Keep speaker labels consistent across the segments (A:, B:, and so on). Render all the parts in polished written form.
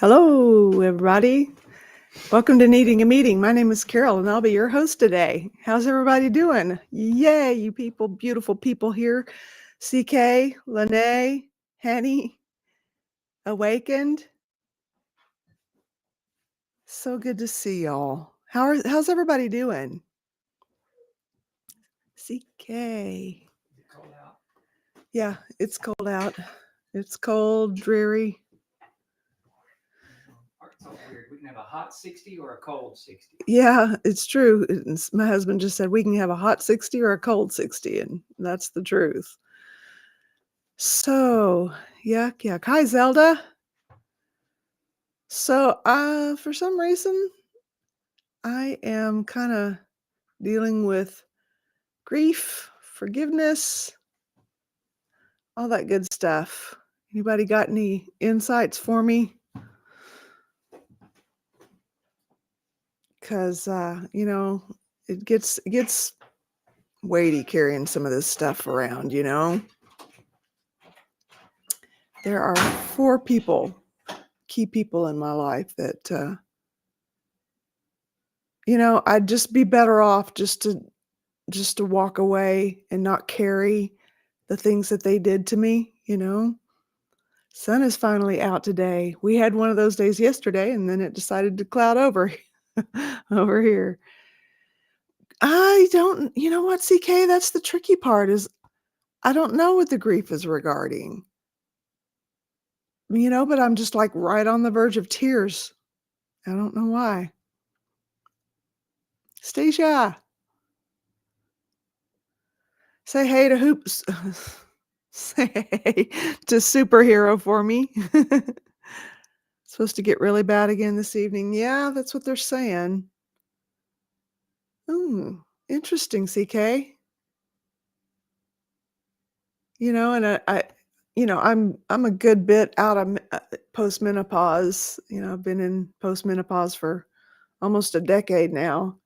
A: Hello, everybody. Welcome to Needing a Meeting. My name is Carol, and I'll be your host today. How's everybody doing? Yay, you people, beautiful people here. CK, Lene, Henny, Awakened. So good to see y'all. How's everybody doing? CK.
B: Cold out.
A: Yeah, it's cold out. It's cold, dreary.
B: It's all weird. We can have a hot 60 or a cold 60.
A: Yeah, it's true. My husband just said we can have a hot 60 or a cold 60, and that's the truth. So, yuck. Hi, Zelda. So, for some reason, I am kind of dealing with grief, forgiveness, all that good stuff. Anybody got any insights for me? Because, it gets weighty carrying some of this stuff around, There are 4 key people in my life that, I'd just be better off just to walk away and not carry the things that they did to me, Sun is finally out today. We had one of those days yesterday, and then it decided to cloud over over here. I don't, you know what, CK, that's the tricky part is I don't know what the grief is regarding. But I'm just like right on the verge of tears. I don't know why. Stacia, say hey to Hoops. Say hey to Superhero for me. Supposed to get really bad again this evening. Yeah, that's what they're saying. Interesting, CK. And I'm a good bit out of postmenopause. I've been in postmenopause for almost a decade now.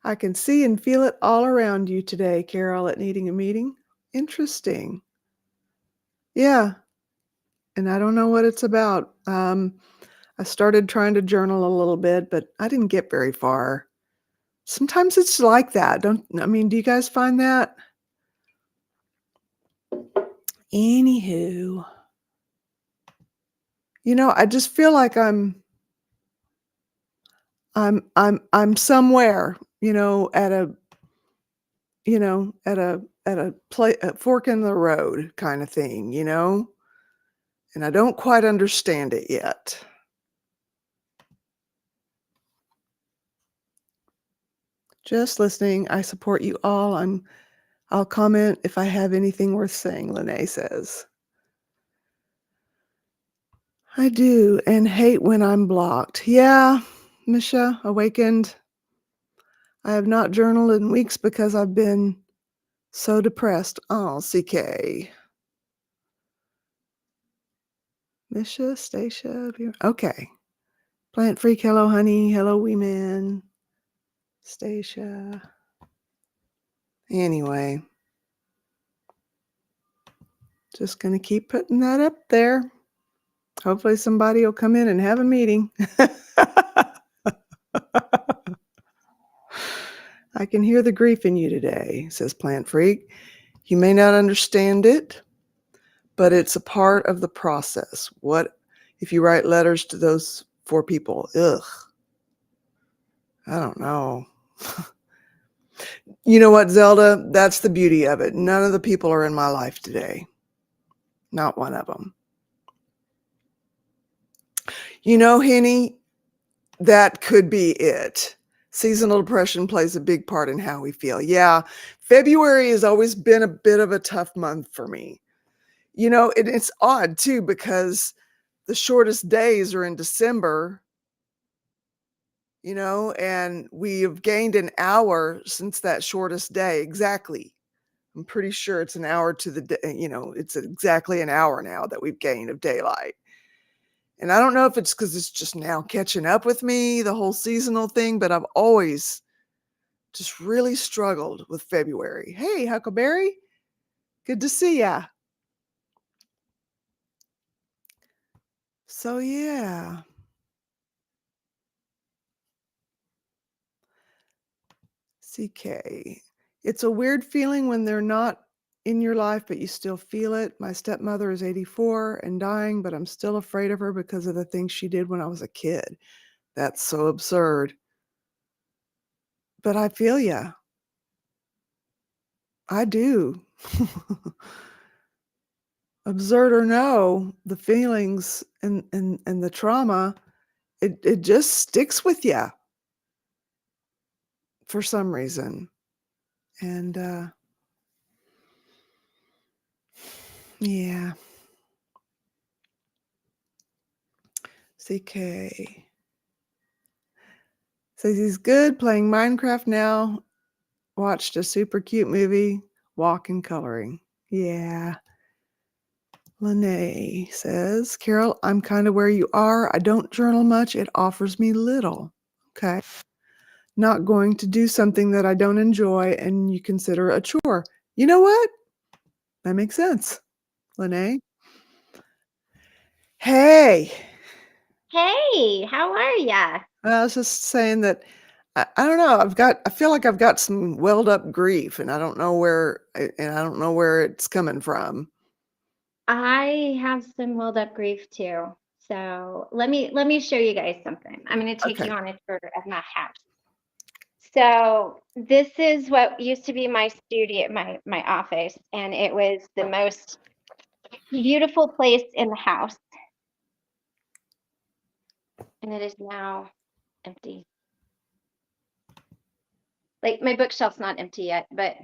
A: I can see and feel it all around you today, Carol, at Needing a Meeting. Interesting. Yeah. And I don't know what it's about. I started trying to journal a little bit, but I didn't get very far. Sometimes it's like that. Do you guys find that? Anywho, I just feel like I'm somewhere, at a fork in the road kind of thing, and I don't quite understand it yet. Just listening. I support you all. I'll comment if I have anything worth saying, Lene says. I do, and hate when I'm blocked. Yeah, Misha, Awakened. I have not journaled in weeks because I've been so depressed. Oh, CK. Misha, Stacia, okay. Plant Freak, hello, honey. Hello, wee man. Stacia. Anyway. Just going to keep putting that up there. Hopefully somebody will come in and have a meeting. I can hear the grief in you today, says Plant Freak. You may not understand it, but it's a part of the process. What if you write letters to those 4 people? Ugh. I don't know. You know what, Zelda? That's the beauty of it. None of the people are in my life today. Not one of them. Henny, that could be it. Seasonal depression plays a big part in how we feel. Yeah, February has always been a bit of a tough month for me. It's odd too because the shortest days are in December, and we have gained an hour since that shortest day. Exactly. I'm pretty sure it's an hour to the day, it's exactly an hour now that we've gained of daylight. And I don't know if it's because it's just now catching up with me, the whole seasonal thing, but I've always just really struggled with February. Hey, Huckleberry. Good to see ya. So yeah. CK. It's a weird feeling when they're not in your life, but you still feel it. My stepmother is 84 and dying, but I'm still afraid of her because of the things she did when I was a kid. That's so absurd. But I feel ya. I do. Absurd or no, the feelings and the trauma, it just sticks with you for some reason. And yeah. CK says he's good playing Minecraft now. Watched a super cute movie, walk coloring. Yeah. Lene says, Carol, I'm kind of where you are. I don't journal much. It offers me little. Okay. Not going to do something that I don't enjoy and you consider a chore. You know what? That makes sense. Lene. Hey.
C: Hey, how are ya?
A: I was just saying that I don't know. I feel like I've got some welled up grief and I don't know where it's coming from.
C: I have some welled up grief too. So let me show you guys something. I'm going to take
A: Okay.
C: you on a tour of my house. So this is what used to be my studio, my office, and it was the most beautiful place in the house. And it is now empty. Like my bookshelf's not empty yet, but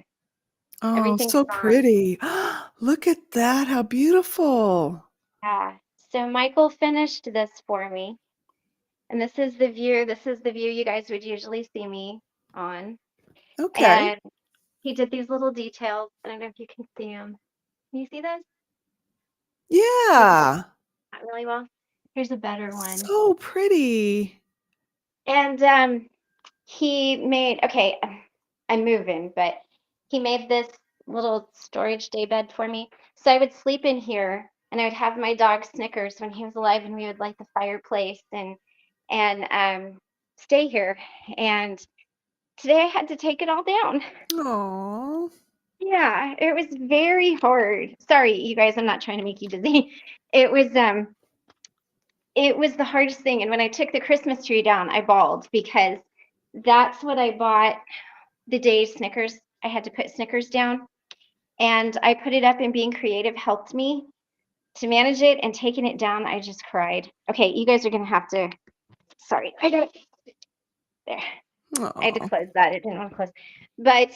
A: Oh,
C: everything's
A: so
C: gone.
A: pretty. Look at that. How beautiful.
C: Yeah. So Michael finished this for me. And this is the view. This is the view you guys would usually see me on.
A: Okay.
C: And he did these little details. I don't know if you can see them. Can you see those? Maybe
A: Yeah.
C: not really well. Here's a better one.
A: So pretty.
C: And he made, okay, I'm moving, but he made this little storage day bed for me. So I would sleep in here and I would have my dog Snickers when he was alive and we would light the fireplace and stay here. And today I had to take it all down.
A: Oh.
C: Yeah, it was very hard. Sorry, you guys, I'm not trying to make you dizzy. It was the hardest thing. And when I took the Christmas tree down, I bawled because that's what I bought the day Snickers. I had to put Snickers down. And I put it up and being creative helped me to manage it, and taking it down, I just cried. Okay, you guys are gonna have to, sorry, I got it there. I had to
A: Oh.
C: close that. It didn't want to close. But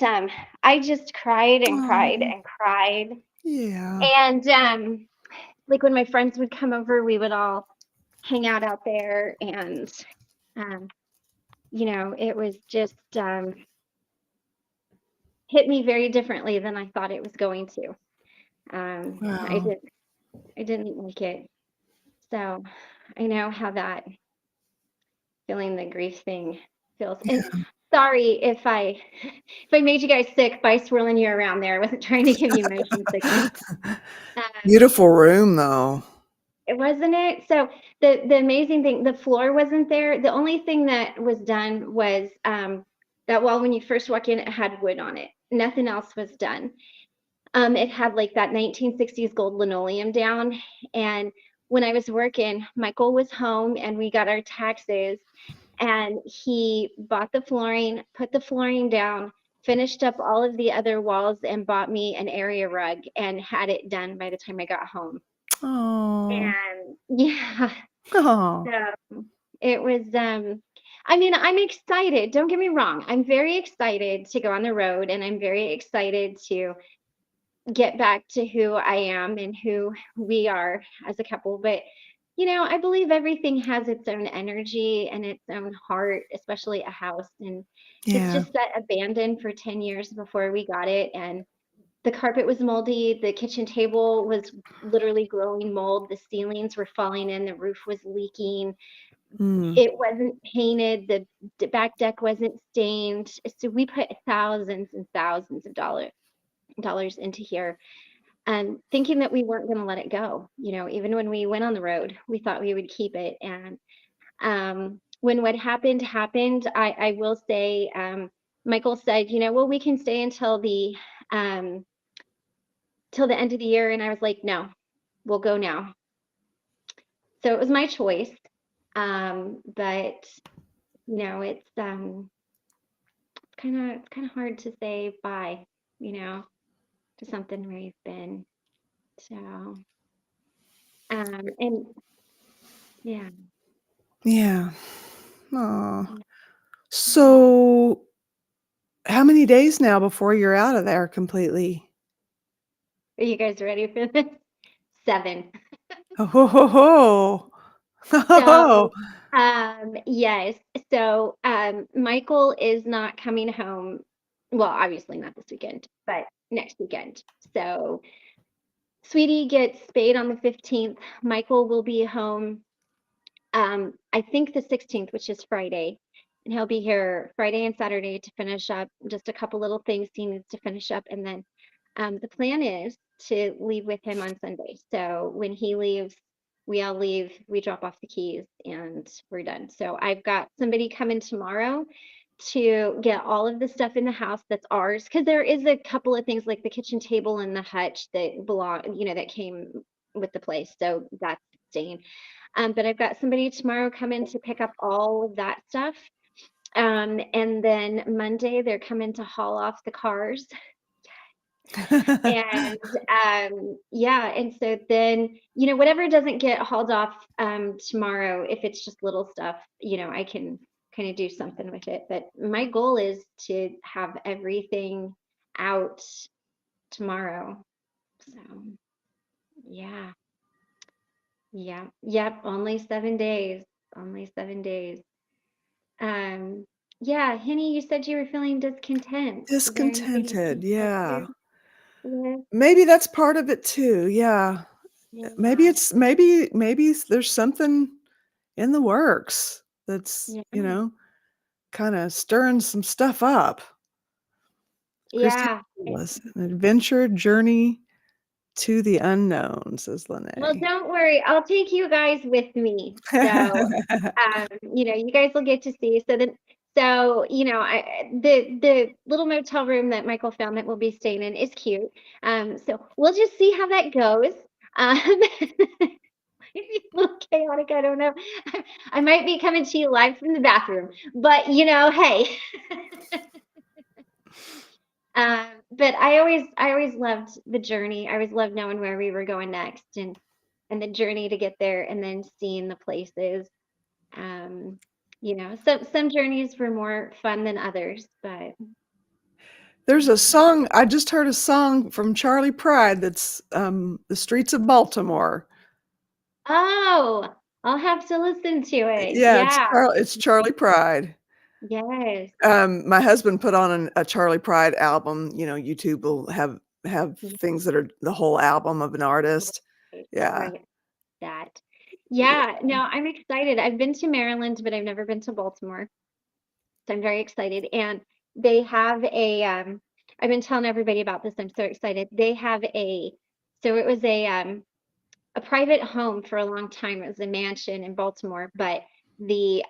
C: I just cried and cried
A: Oh.
C: and cried.
A: Yeah.
C: And like when my friends would come over, we would all hang out there, and um, it was just hit me very differently than I thought it was going to.
A: Wow.
C: I didn't like it. So I know how that feeling the grief thing feels. And
A: Yeah.
C: sorry if I made you guys sick by swirling you around there. I wasn't trying to give you motion sickness.
A: Beautiful room though.
C: It wasn't it. So the amazing thing, the floor wasn't there. The only thing that was done was that wall when you first walk in, it had wood on it. Nothing else was done. It had like that 1960s gold linoleum down. And when I was working, Michael was home and we got our taxes, and he bought the flooring, put the flooring down, finished up all of the other walls, and bought me an area rug and had it done by the time I got home.
A: Oh.
C: And yeah,
A: Oh.
C: so it was I mean, I'm excited. Don't get me wrong. I'm very excited to go on the road, and I'm very excited to get back to who I am and who we are as a couple. But I believe everything has its own energy and its own heart, especially a house. And it's
A: Yeah.
C: just sat abandoned for 10 years before we got it. And the carpet was moldy. The kitchen table was literally growing mold. The ceilings were falling in. The roof was leaking.
A: Mm.
C: It wasn't painted. The back deck wasn't stained. So we put thousands and thousands of dollars into here. thinking that we weren't going to let it go. Even when we went on the road, we thought we would keep it. And when what happened, I will say, Michael said, well, we can stay until till the end of the year. And I was like, no, we'll go now. So it was my choice. But it's kind of hard to say bye, to something where you've been. So, and yeah.
A: Yeah. Oh. So how many days now before you're out of there completely?
C: Are you guys ready for this? 7.
A: Oh, ho, ho, ho.
C: So, yes. So, Michael is not coming home. Well, obviously not this weekend, but next weekend. So, Sweetie gets spayed on the 15th. Michael will be home, I think the 16th, which is Friday. And he'll be here Friday and Saturday to finish up just a couple little things he needs to finish up. And then the plan is to leave with him on Sunday. So when he leaves, we all leave, we drop off the keys, and we're done. So I've got somebody coming tomorrow to get all of the stuff in the house that's ours, because there is a couple of things like the kitchen table and the hutch that belong, that came with the place. So that's staying. But I've got somebody tomorrow coming to pick up all of that stuff. And then Monday they're coming to haul off the cars. And yeah, and so then, whatever doesn't get hauled off tomorrow, if it's just little stuff, I can kind of do something with it. But my goal is to have everything out tomorrow. So yeah. Yeah. Yep. Only 7 days. Only 7 days. Yeah, Henny, you said you were feeling discontent. Is there anything you
A: Discontented,
C: can help
A: yeah.
C: you with?
A: Maybe that's part of it too. Yeah. Maybe
C: Yeah.
A: maybe there's something in the works that's,
C: Yeah.
A: kind of stirring some stuff up. Christy
C: Yeah.
A: was an adventure journey to the unknown, says
C: Well,
A: Lene.
C: don't worry. I'll take you guys with me. So, you guys will get to see. So, the little motel room that Michael found that we'll be staying in is cute. So we'll just see how that goes. Maybe a little chaotic. I don't know. I might be coming to you live from the bathroom, but hey. But I always loved the journey. I always loved knowing where we were going next, and the journey to get there, and then seeing the places. Some journeys were more fun than others, but
A: There's a song, I just heard a song from Charlie Pride that's The Streets of Baltimore.
C: oh, I'll have to listen to it.
A: Yeah,
C: Yeah.
A: it's Charlie Pride.
C: Yes.
A: My husband put on a Charlie Pride album. YouTube will have things that are the whole album of an artist. Yeah.
C: Right. That. Yeah. No, I'm excited. I've been to Maryland, but I've never been to Baltimore. So I'm very excited. And they have I've been telling everybody about this. I'm so excited. They have so it was a private home for a long time. It was a mansion in Baltimore, but the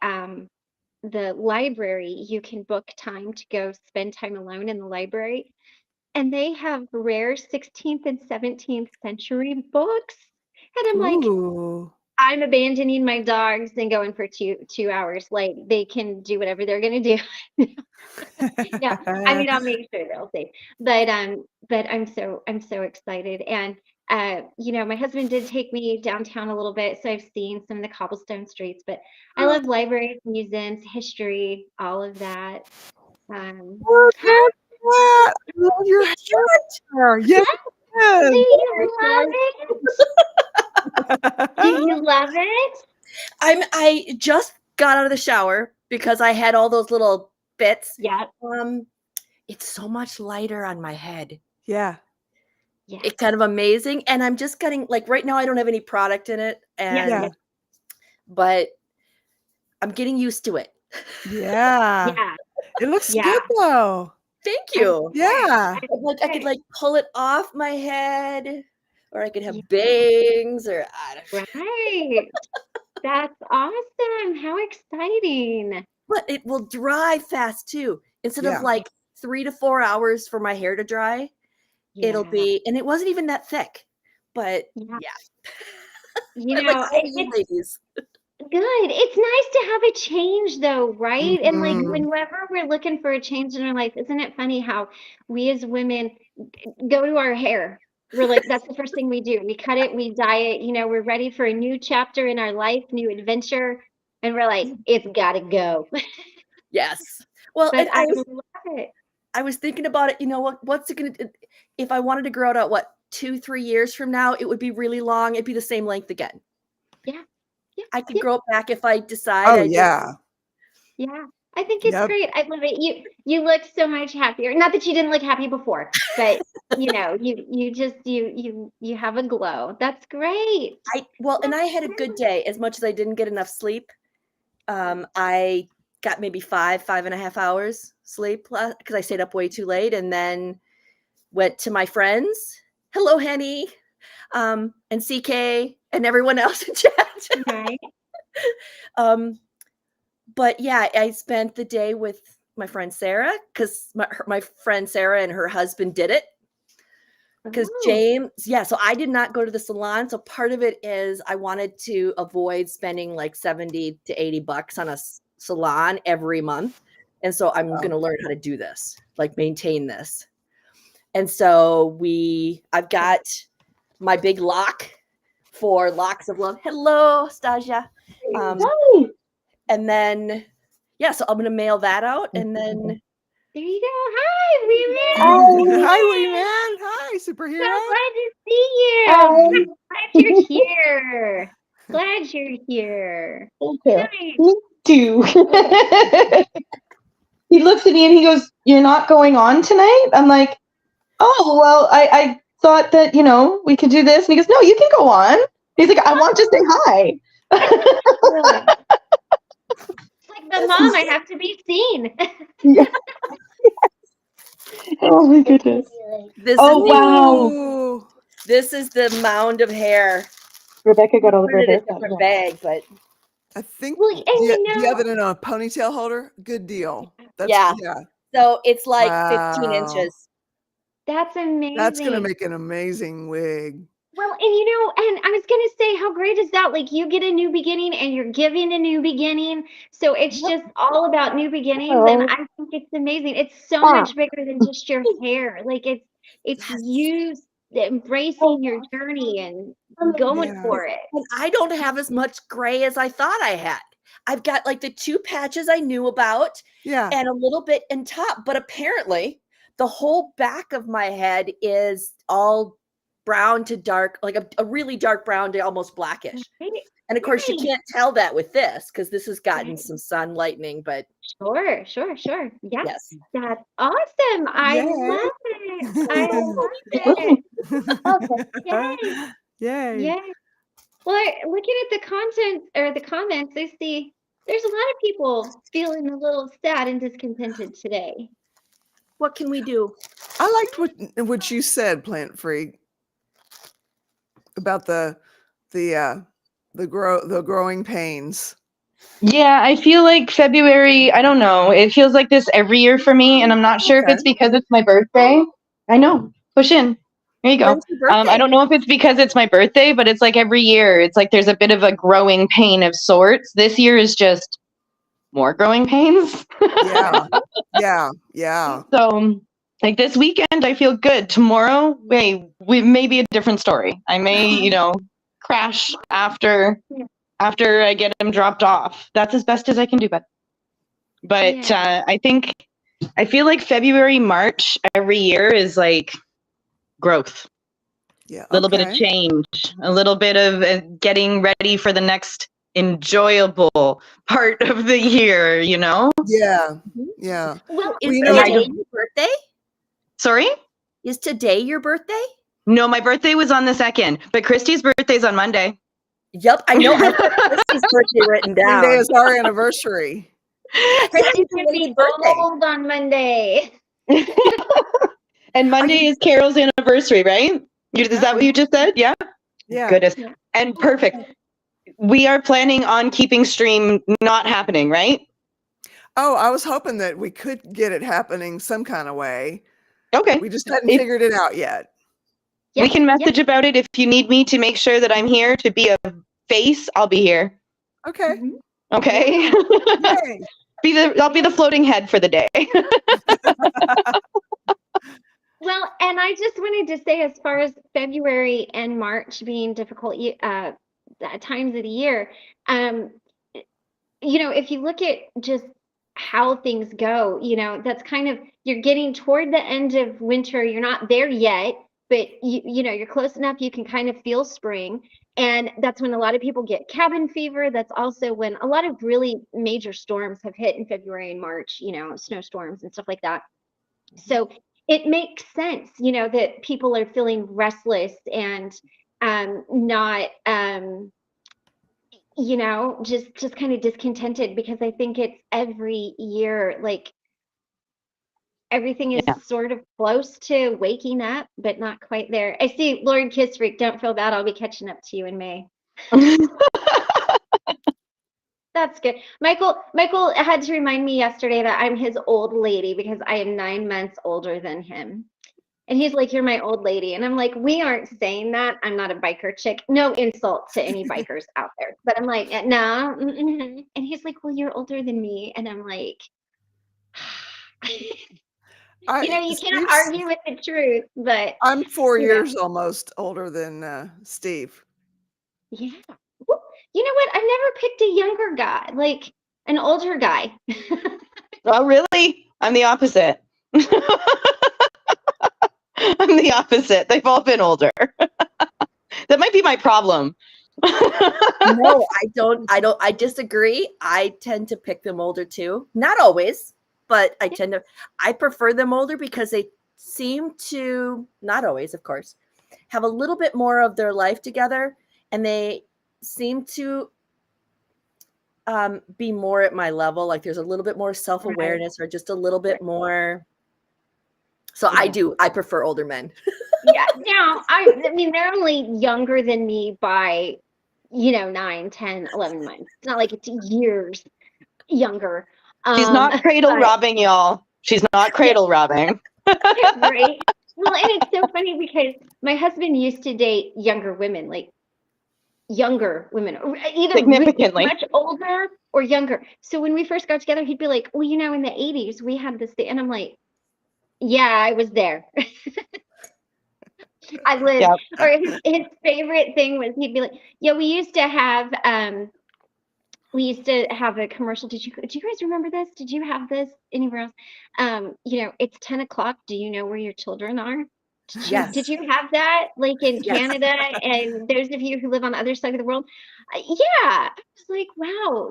C: library, you can book time to go spend time alone in the library. And they have rare 16th and 17th century books. And I'm like,
A: Ooh.
C: I'm abandoning my dogs and going for 2 hours. Like, they can do whatever they're gonna do. No, I mean, I'll make sure they'll safe. But I'm so excited. And my husband did take me downtown a little bit, so I've seen some of the cobblestone streets. But I love libraries, museums, history, all of that.
A: Look at that. I love your hair. Yes.
C: Do you love it? Do you love it?
D: I just got out of the shower because I had all those little bits.
C: Yeah.
D: It's so much lighter on my head.
A: Yeah.
C: Yeah.
D: It's kind of amazing. And I'm just getting, like, right now I don't have any product in it. And but I'm getting used to it.
A: Yeah.
C: Yeah.
A: It looks
C: Yeah.
A: good though.
D: Thank you.
A: Yeah.
D: Like I could like pull it off my head, or I could have
C: Yeah.
D: bangs, or I don't.
C: Right. That's awesome. How exciting.
D: But it will dry fast too. Instead of
A: Yeah.
D: like 3 to 4 hours for my hair to dry, it'll
C: Yeah.
D: be, and it wasn't even that thick. But
C: Yeah.
D: yeah,
C: You
D: I'm like
C: know,
D: all you ladies.
C: good. It's nice to have a change though, right? And like
A: Mhm.
C: whenever we're looking for a change in our life, isn't it funny how we as women go to our hair? We're like, that's the first thing we do. We cut it, we dye it, we're ready for a new chapter in our life, new adventure. And we're like, it's gotta go.
D: Yes. Well,
C: But
D: and
C: I love it.
D: I was thinking about it. You know what's it gonna, if I wanted to grow it out, what, 2-3 years from now, it would be really long. It'd be the same length again.
C: Yeah. Yeah.
D: I could
C: Yeah.
D: grow it back if I decide.
A: Oh
D: I just,
A: yeah.
C: Yeah. I think it's
A: Yep.
C: great. I love it. You look so much happier. Not that you didn't look happy before, but you just you have a glow. That's great.
D: and I had a good day. As much as I didn't get enough sleep, I got maybe 5.5 hours sleep because I stayed up way too late, and then went to my friends. Hello, Henny, and CK, and everyone else in chat.
C: Right.
D: But yeah, I spent the day with my friend Sarah because my friend Sarah and her husband did it. Because
C: Oh,
D: James, yeah, so I did not go to the salon. So part of it is I wanted to avoid spending like 70 to 80 bucks on a salon every month. And so I'm going to learn how to do this, like maintain this. And so I've got my big lock for Locks of Love. Hello, Stasia. And then, yeah, so I'm going to mail that out. And then,
C: there you go. Hi, Weeman.
A: Hi, wee man. Hi,
C: So
A: superhero.
C: glad to see you. Glad you're here. Glad you're here.
E: Thank you.
C: Nice.
E: Me too. He looks at me and he goes, "You're not going on tonight?" I'm like, "Oh, well, I thought that, we could do this." And he goes, "No, you can go on." He's like, "I want to say hi."
C: Really. It's like the mom, I have to be seen.
E: Yeah. Oh my goodness.
D: this
E: Oh,
D: is
E: wow.
A: Ooh.
D: this is the mound of hair.
E: Rebecca got all of
D: Put
E: her
D: it in
E: hair
D: a different
E: cut.
D: bag, but
A: I think
C: Well, and
A: do you have it in a ponytail holder? Good deal.
D: Yeah.
A: Yeah.
D: so it's like 15
A: Wow.
D: inches.
C: that's amazing.
A: That's gonna make an amazing wig.
C: Well, and and I was gonna say, how great is that? Like you get a new beginning and you're giving a new beginning. So it's just all about new beginnings. And I think it's amazing. It's so much bigger than just your hair. Like it's
D: Yes.
C: you embracing your journey and going
A: Yeah.
C: for it.
D: And I don't have as much gray as I thought I had. I've got like the 2 patches I knew about
A: Yeah.
D: and a little bit in top, but apparently the whole back of my head is all brown to dark, like a really dark brown to almost blackish.
C: Right?
D: And of course, you
C: Nice.
D: can't tell that with this because this has gotten
C: Right.
D: some sun lightning, but
C: Sure. Yeah.
D: yes.
C: That's awesome. I
A: Yay.
C: love it. I love it. Yay.
A: Yay.
C: Yeah. Well, looking at the content or the comments, I see there's a lot of people feeling a little sad and discontented today.
D: What can we do?
A: I liked what you said, Plant Freak, about the growing pains.
E: Yeah, I feel like February, I don't know. It feels like this every year for me, and I'm not sure if
A: Okay.
E: it's because it's my birthday. I know. Push in. There you go.
D: When's your birthday?
E: I don't know if it's because it's my birthday, but it's like every year, it's like there's a bit of a growing pain of sorts. This year is just more growing pains.
A: Yeah.
E: So, like this weekend, I feel good. Tomorrow, we may be a different story. I may, crash after I get him dropped off. That's as best as I can do, but I feel like February, March every year is like growth.
A: Yeah.
E: A little bit of change, a little bit of getting ready for the next enjoyable part of the year,
A: Yeah.
C: Well,
D: Is
A: you know,
D: today your birthday?
E: Sorry?
D: Is today your birthday?
E: No, my birthday was on the 2nd, but Christy's birthday's on Monday.
D: Yep, I know. I have Christy's birthday written down.
A: Monday is our anniversary.
D: Christy's
C: gonna
D: a
C: be
D: late birthday.
C: old on Monday.
E: And Monday is Carol's anniversary, right? Is that what you just said? Yeah?
A: Yeah.
E: Goodness.
C: Yeah.
E: And perfect. We are planning on keeping stream not happening, right?
A: Oh, I was hoping that we could get it happening some kind of way.
E: Okay.
A: We just hadn't
E: If-
A: figured it out yet.
C: Yeah,
E: We can
C: yeah.
E: message about it if you need me to make sure that I'm here to be a face. I'll be here.
A: Okay.
C: Mhm.
E: Okay.
A: Yay.
E: I'll be the floating head for the day.
C: Well, and I just wanted to say, as far as February and March being difficult times of the year, if you look at just how things go, that's kind of, you're getting toward the end of winter. You're not there yet, but you're close enough. You can kind of feel spring. And that's when a lot of people get cabin fever. That's also when a lot of really major storms have hit in February and March, snowstorms and stuff like that. So it makes sense, that people are feeling restless and not, just kind of discontented, because I think it's every year, like everything is sort of close to waking up, but not quite there. I see Lord Kissfreak, don't feel bad. I'll be catching up to you in May. That's good. Michael had to remind me yesterday that I'm his old lady because I am 9 months older than him. And he's like, "You're my old lady." And I'm like, "We aren't saying that. I'm not a biker chick." No insult to any bikers out there. But I'm like, "No." And he's like, "Well, you're older than me." And I'm like, you can't
A: Steve's-
C: argue with the truth, but
A: I'm 4
C: you know.
A: years almost older than Steve.
C: Yeah. You know what? I've never picked a younger guy, like an older guy.
E: Oh, really? I'm the opposite. I'm the opposite. They've all been older. That might be my problem.
D: No, I don't. I disagree. I tend to pick them older too. Not always, but I prefer them older because they seem to, not always, of course, have a little bit more of their life together, and they seem to be more at my level. Like there's a little bit more self-awareness, or just a little bit more. So I prefer older men.
C: Yeah. Now, I mean, they're only younger than me by, 9, 10, 11 months. It's not like it's years younger.
E: She's not cradle robbing, y'all. She's not cradle robbing.
C: Right. Well, and it's so funny because my husband used to date younger women, like younger women, either
E: Significantly.
C: much older or younger. So when we first got together, he'd be like, "Well, in the 80s, we had this thing." And I'm like, "Yeah, I was there." I lived.
E: Yep.
C: Or his favorite thing was, he'd be like, "Yeah, we used to have a commercial. Do you guys remember this? Did you have this anywhere else? It's 10 o'clock. Do you know where your children are? Did you have that, like in Canada and those of you who live on the other side of the world?" Yeah. I was like, wow,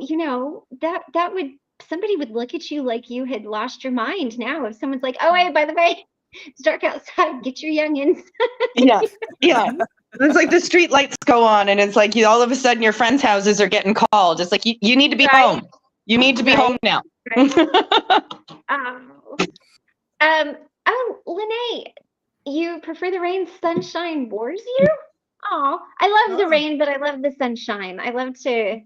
C: that would, somebody would look at you like you had lost your mind now if someone's like, "Oh, hey, by the way, it's dark outside. Get your youngins."
E: Yeah. It's like the street lights go on, and it's like all of a sudden your friends' houses are getting called. It's like you need to be
C: Right.
E: home. You need to be home now.
C: Oh, Lene, you prefer the rain? Sunshine bores you? Oh, I love the rain, but I love the sunshine. I love to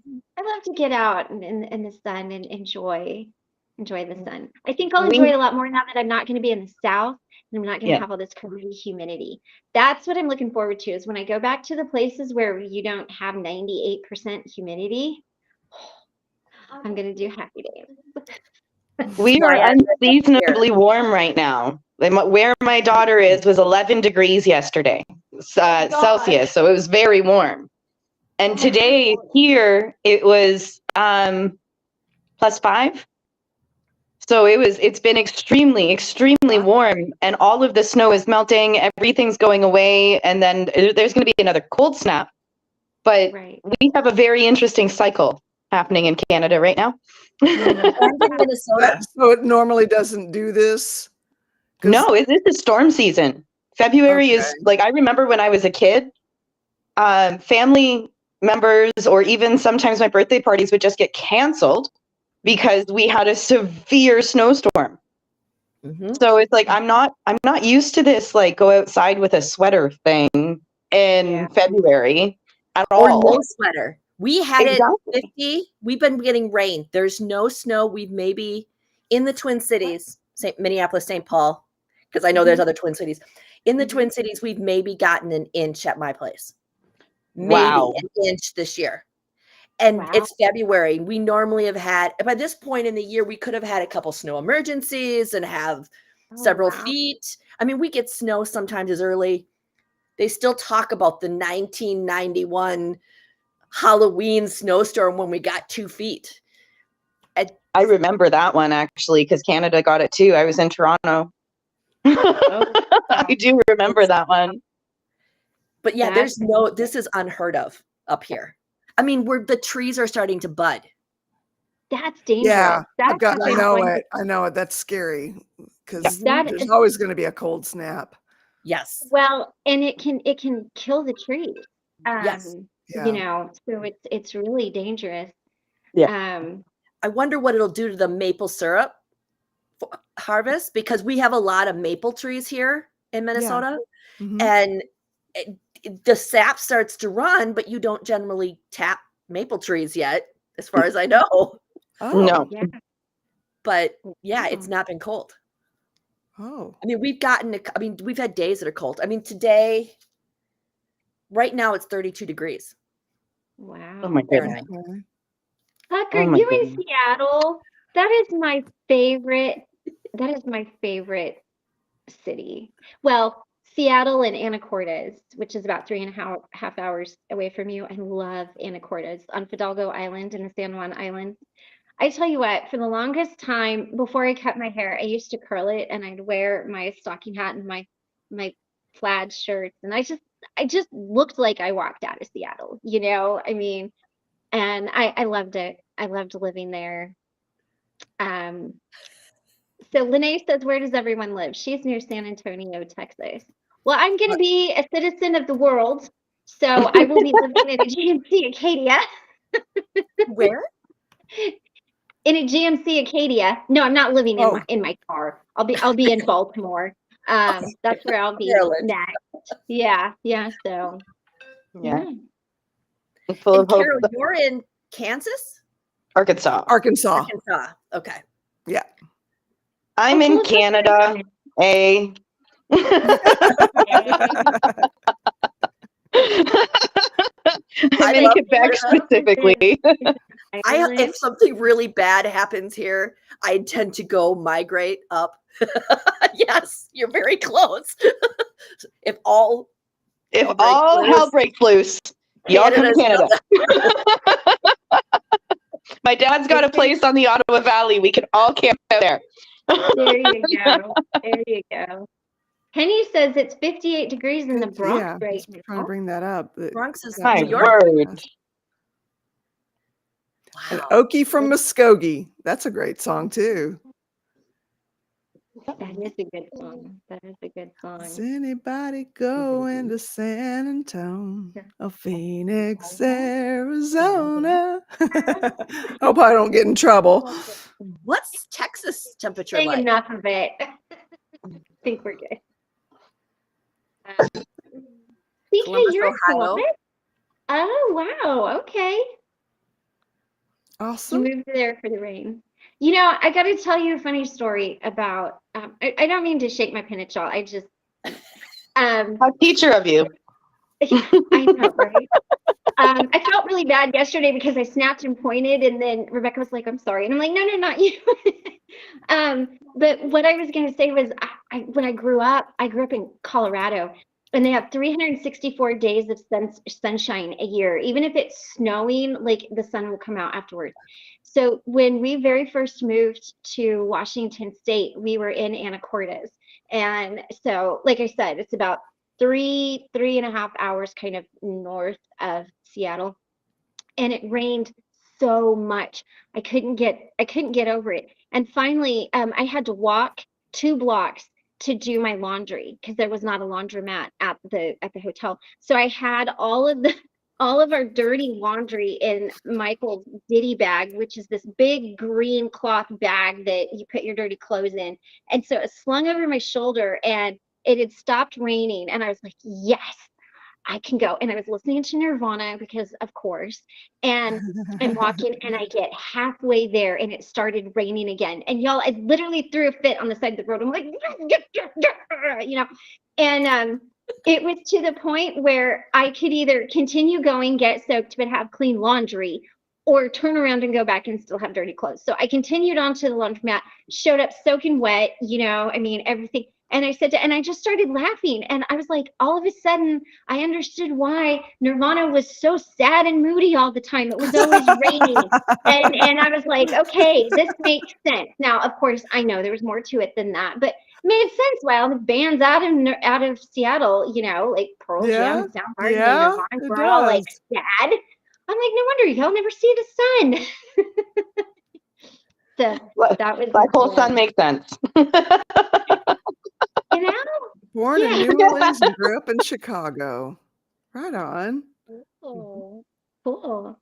C: get out in the sun and enjoy the sun. I think I'll enjoy it a lot more now that I'm not going to be in the South and I'm not going to have all this crazy humidity. That's what I'm looking forward to, is when I go back to the places where you don't have 98% humidity. I'm going to do happy days.
E: We are unseasonably warm right now. Where my daughter is was 11 degrees yesterday, Celsius. So it was very warm. And today here it was +5. So it's been extremely warm, and all of the snow is melting. Everything's going away. And then there's going to be another cold snap. But we have a very interesting cycle happening in Canada right now.
D: Minnesota.
A: So it normally doesn't do this?
E: No, this is storm season. February is, like, I remember when I was a kid, family members or even sometimes my birthday parties would just get canceled because we had a severe snowstorm.
D: Mhm.
E: So it's like I'm not used to this like go outside with a sweater thing in
C: Yeah.
E: February at
D: Or
E: all.
D: no sweater. We had
E: Exactly.
D: it 50. We've been getting rain. There's no snow. We've maybe in the Twin Cities, Minneapolis, St. Paul, because I know there's other Twin Cities. In the Twin Cities, we've maybe gotten an inch at my place. Maybe
E: Wow.
D: an inch this year. And
C: Wow.
D: it's February. We normally have had, by this point in the year, we could have had a couple snow emergencies and have several
C: wow.
D: feet. I mean, we get snow sometimes as early. They still talk about the 1991 Halloween snowstorm when we got 2 feet.
E: I remember that one actually because Canada got it too. I was in Toronto. I do remember that one.
D: But yeah,
C: That's
D: this is unheard of up here. I mean, the trees are starting to bud.
C: That's dangerous.
A: Yeah,
C: That's a
A: I
C: big
A: know
C: one.
A: it. I know it. That's scary because
C: That
A: there's
C: is,
A: always going to be a cold snap.
D: Yes.
C: well, and it can kill the trees.
D: Yes.
A: Yeah.
C: You know, so it's really dangerous.
E: Yeah.
D: I wonder what it'll do to the maple syrup harvest because we have a lot of maple trees here in Minnesota.
A: Mhm.
D: And the sap starts to run, but you don't generally tap maple trees yet, as far as I know.
A: Oh.
E: No.
C: Yeah.
D: But yeah, it's
C: Oh.
D: not been cold.
A: Oh.
D: I mean, we've had days that are cold. I mean, today, right now, it's 32 degrees.
C: Wow.
E: Oh my goodness.
A: Okay.
C: Tucker,
E: Oh my
C: you in
E: goodness.
C: Seattle? That is my favorite. That is my favorite city. Well, Seattle and Anacortes, which is about 3.5 hours away from you. I love Anacortes on Fidalgo Island and the San Juan Islands. I tell you what, for the longest time before I cut my hair, I used to curl it and I'd wear my stocking hat and my plaid shirts, and I just looked like I walked out of Seattle, you know? I mean, and I loved it. I loved living there. So Lene says, where does everyone live? She's near San Antonio, Texas. Well, I'm going to be a citizen of the world, so I will be living in a GMC Acadia.
D: Where?
C: In a GMC Acadia. No, I'm not living
A: Oh.
C: in my car. I'll be in Baltimore. That's where I'll be
D: Maryland.
C: next. Yeah. So
E: Yeah.
C: yeah.
E: Full
D: And
E: of hope.
D: Carol, you're in Kansas?
E: Arkansas.
A: Arkansas.
D: Arkansas. Okay.
A: Yeah.
E: I'm
C: Oh,
E: in
C: cool.
E: Canada. A. I'm in
D: love
E: Quebec
D: Canada.
E: specifically.
D: If something really bad happens here, I tend to go migrate up. Yes, you're very close. If all
E: If
D: hell breaks
E: all
D: loose,
E: hell breaks loose, y'all come to
D: Canada's
E: Canada. My dad's got a place on the Ottawa Valley. We can all camp out there.
C: There you go. There you go. Penny says it's 58 degrees in the Bronx
A: Yeah, I
C: right
A: was trying to
C: now.
A: bring that up.
D: Bronx is
E: My
D: New York.
E: word.
A: And
D: Wow.
A: Okie from Muskogee. That's a great song too.
C: That is a good song. That is a good
A: Is
C: song.
A: anybody going to San Antonio or Phoenix, Arizona? Hope I don't get in trouble.
D: What's Texas temperature
C: Saying
D: like?
C: enough of it. I think we're good. CK,
D: Columbus,
C: you're in
D: Ohio.
C: Columbus? Oh, wow. Okay. You
A: Awesome.
C: moved there for the rain. You know, I got to tell you a funny story about, I don't mean to shake my penis, y'all. I just,
E: How teacher of you.
C: I know, right? I felt really bad yesterday because I snapped and pointed, and then Rebecca was like, I'm sorry. And I'm like, no, not you. But what I was going to say was when I grew up in Colorado, and they have 364 days of sunshine a year. Even if it's snowing, like the sun will come out afterwards. So when we very first moved to Washington State, we were in Anacortes. And so, like I said, it's about 3.5 hours kind of north of Seattle, and it rained so much I couldn't get over it. And finally I had to walk 2 blocks to do my laundry because there was not a laundromat at the hotel. So I had all of all of our dirty laundry in Michael's ditty bag, which is this big green cloth bag that you put your dirty clothes in. And so it slung over my shoulder and it had stopped raining. And I was like, yes, I can go. And I was listening to Nirvana because, of course, and I'm walking and I get halfway there and it started raining again. And y'all, I literally threw a fit on the side of the road. I'm like, you know, and it was to the point where I could either continue going, get soaked, but have clean laundry, or turn around and go back and still have dirty clothes. So I continued on to the laundromat, showed up soaking wet, you know, I mean, everything. And I said, and I just started laughing. And I was like, all of a sudden, I understood why Nirvana was so sad and moody all the time. It was always raining. And I was like, okay, this makes sense. Now, of course, I know there was more to it than that, but made sense. Well, the bands out of Seattle, you know, like Pearl Jam,
A: Yeah,
C: Soundgarden,
A: yeah,
C: and Nirvana
A: it
C: were all like
A: does.
C: sad. I'm like, no wonder y'all never see the sun. So that was
E: Black hole sun makes sense.
C: you know,
A: Born in
C: yeah.
A: New Orleans and grew up in Chicago. Right on.
C: Cool. Cool.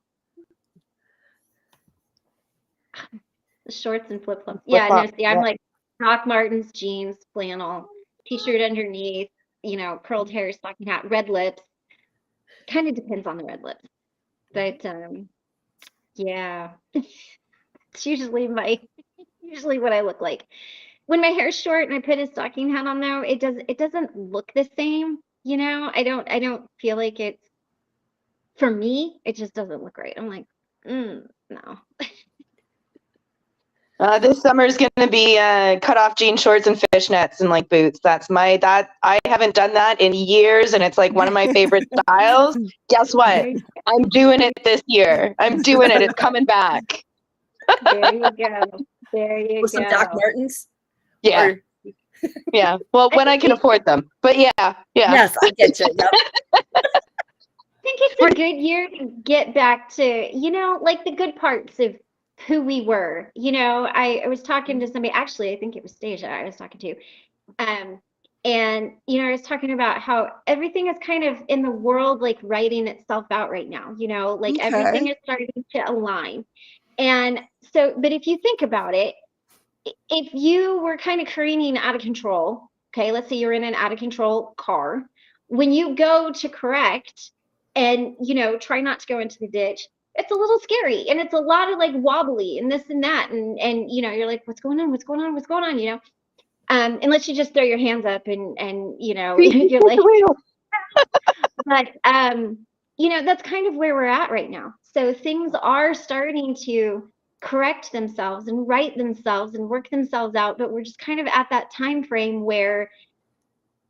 C: The shorts and flip flops. Yeah, no, see, I'm like Doc Martens, jeans, flannel, t-shirt underneath, you know, curled hair, stocking hat, red lips. Kind of depends on the red lips. But yeah. It's usually what I look like. When my hair's short and I put a stocking hat on though, it doesn't look the same, you know? I don't feel like it's for me, it just doesn't look right. I'm like, no.
E: This summer is going to be cut off jean shorts and fishnets and like boots. I haven't done that in years, and it's like one of my favorite styles. Guess what? I'm doing it this year. I'm doing it. It's coming back.
C: There you go. There you
D: With
C: go.
D: some Doc Martens.
E: Yeah.
D: Or-
E: Yeah. Well, when I can afford them. But yeah.
D: Yes, I get you. Yep.
C: I think it's a good year to get back to, you know, like the good parts of who we were. You know, I was talking to somebody, actually, I think it was Stasia I was talking to. And, you know, I was talking about how everything is kind of in the world, like writing itself out right now, you know, like everything is starting to align. And so, but if you think about it, if you were kind of careening out of control, okay, let's say you're in an out of control car, when you go to correct and, you know, try not to go into the ditch, it's a little scary and it's a lot of like wobbly and this and that. And, you know, you're like, what's going on? What's going on? What's going on? You know, unless you just throw your hands up and, you know, you're like, but, you know, that's kind of where we're at right now. So things are starting to correct themselves and right themselves and work themselves out, but we're just kind of at that time frame where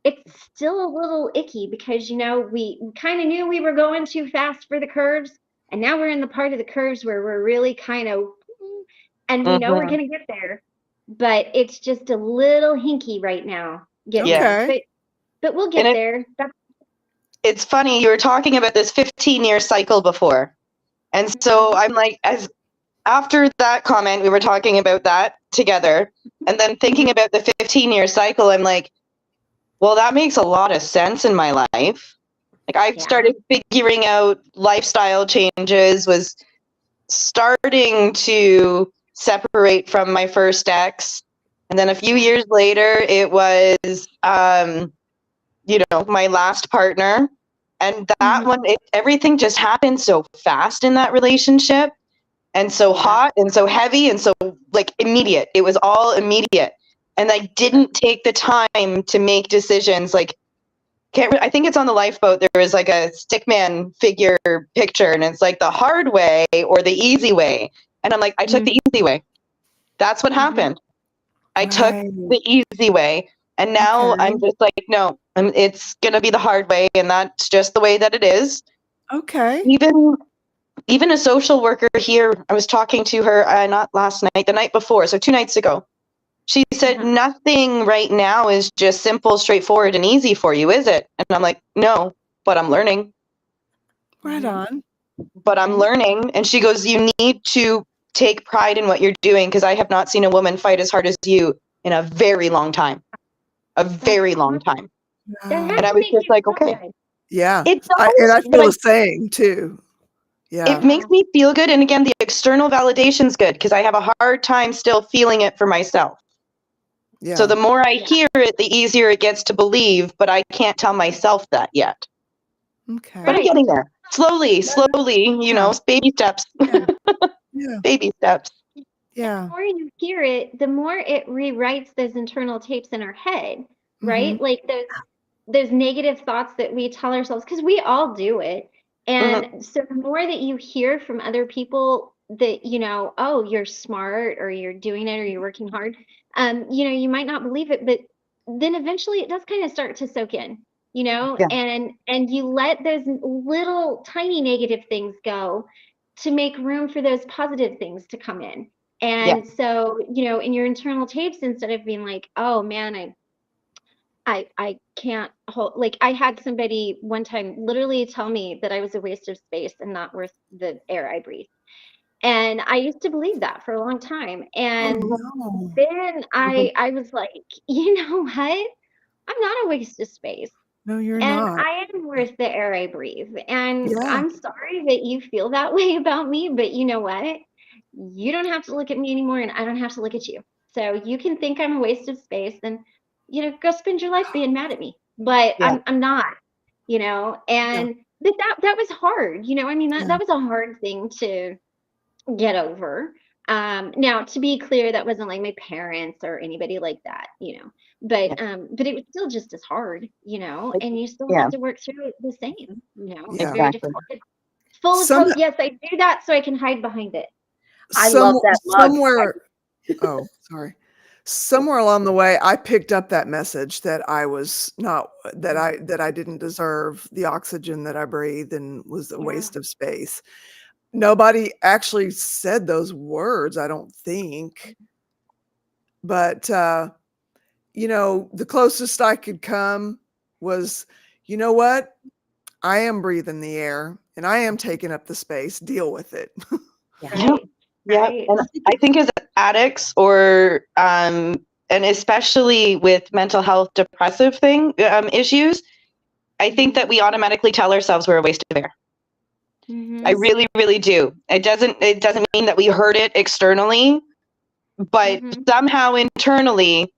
C: it's still a little icky because, you know, we kind of knew we were going too fast for the curves, and now we're in the part of the curves where we're really kind of, and we know we're going to get there, but it's just a little hinky right now getting there. But we'll get there.
E: It's funny, you were talking about this 15-year cycle before. And so I'm like, after that comment, we were talking about that together. And then thinking about the 15-year cycle, I'm like, well, that makes a lot of sense in my life. Like I started figuring out lifestyle changes, was starting to separate from my first ex. And then a few years later, it was, you know, my last partner. And that one, everything just happened so fast in that relationship and so hot and so heavy and so like immediate. It was all immediate. And I didn't take the time to make decisions. Like, I think it's on the lifeboat. There was like a stickman figure picture and it's like the hard way or the easy way. And I'm like, I took the easy way. That's what happened. I took the easy way. And now I'm just like, no, it's going to be the hard way. And that's just the way that it is.
A: Okay.
E: Even a social worker here, I was talking to her, not last night, the night before, so 2 nights ago. She said, nothing right now is just simple, straightforward, and easy for you, is it? And I'm like, no, but I'm learning.
A: Right on.
E: But I'm learning. And she goes, you need to take pride in what you're doing because I have not seen a woman fight as hard as you in a very long time. A very long time. And I was just like, okay.
A: Yeah.
E: It
A: And I
E: does,
A: feel
E: but
A: the same too. Yeah.
E: it makes me feel good. And again, the external validation's good because I have a hard time still feeling it for myself. So
A: Yeah.
E: the more I hear it, the easier it gets to believe, but I can't tell myself that yet.
A: Okay.
E: But I'm
C: Right.
E: getting there. Slowly, you know, baby steps,
A: Yeah. Yeah.
E: baby steps.
A: Yeah.
C: The more you hear it, the more it rewrites those internal tapes in our head, right?
A: Mhm.
C: Like those negative thoughts that we tell ourselves, because we all do it. And so the more that you hear from other people that, you know, oh, you're smart or you're doing it or you're working hard, you know, you might not believe it, but then eventually it does kind of start to soak in, you know,
E: Yeah.
C: and you let those little tiny negative things go to make room for those positive things to come in.
E: Yeah.
C: And so, you know, in your internal tapes, instead of being like, oh man, I can't hold, like I had somebody one time literally tell me that I was a waste of space and not worth the air I breathe. And I used to believe that for a long time.
A: Oh,
C: And
A: no.
C: then I was like, you know what? I'm not a waste of space.
A: No, you're
C: And
A: not.
C: I am worth the air I breathe. And
A: Yeah.
C: I'm sorry that you feel that way about me, but you know what? You don't have to look at me anymore, and I don't have to look at you. So you can think I'm a waste of space, and you know, go spend your life being mad at me. But
E: Yeah.
C: I'm not, you know. And but that was hard, you know. I mean,
A: Yeah.
C: that was a hard thing to get over. Now to be clear, that wasn't like my parents or anybody like that, you know. But it was still just as hard, you know, and you still
E: Yeah.
C: have to work through it the same, you know.
A: Yeah.
C: It's very
E: Exactly.
C: difficult. It's full of
A: Some
C: hope. Yes, I do that so I can hide behind it.
D: I
A: some
D: love that mug.
A: somewhere oh, sorry. Somewhere along the way, I picked up that message that I was not that I didn't deserve the oxygen that I breathe and was a
C: Yeah.
A: waste of space. Nobody actually said those words, I don't think. But you know, the closest I could come was, you know what? I am breathing the air and I am taking up the space. Deal with it.
E: Yeah.
C: Right.
E: Yeah.
C: Right.
E: And I think as addicts or and especially with mental health depressive issues, I think that we automatically tell ourselves we're a waste of air. I
C: Mhm.
E: really, really do. It doesn't mean that we heard it externally, but
C: Mhm.
E: somehow internally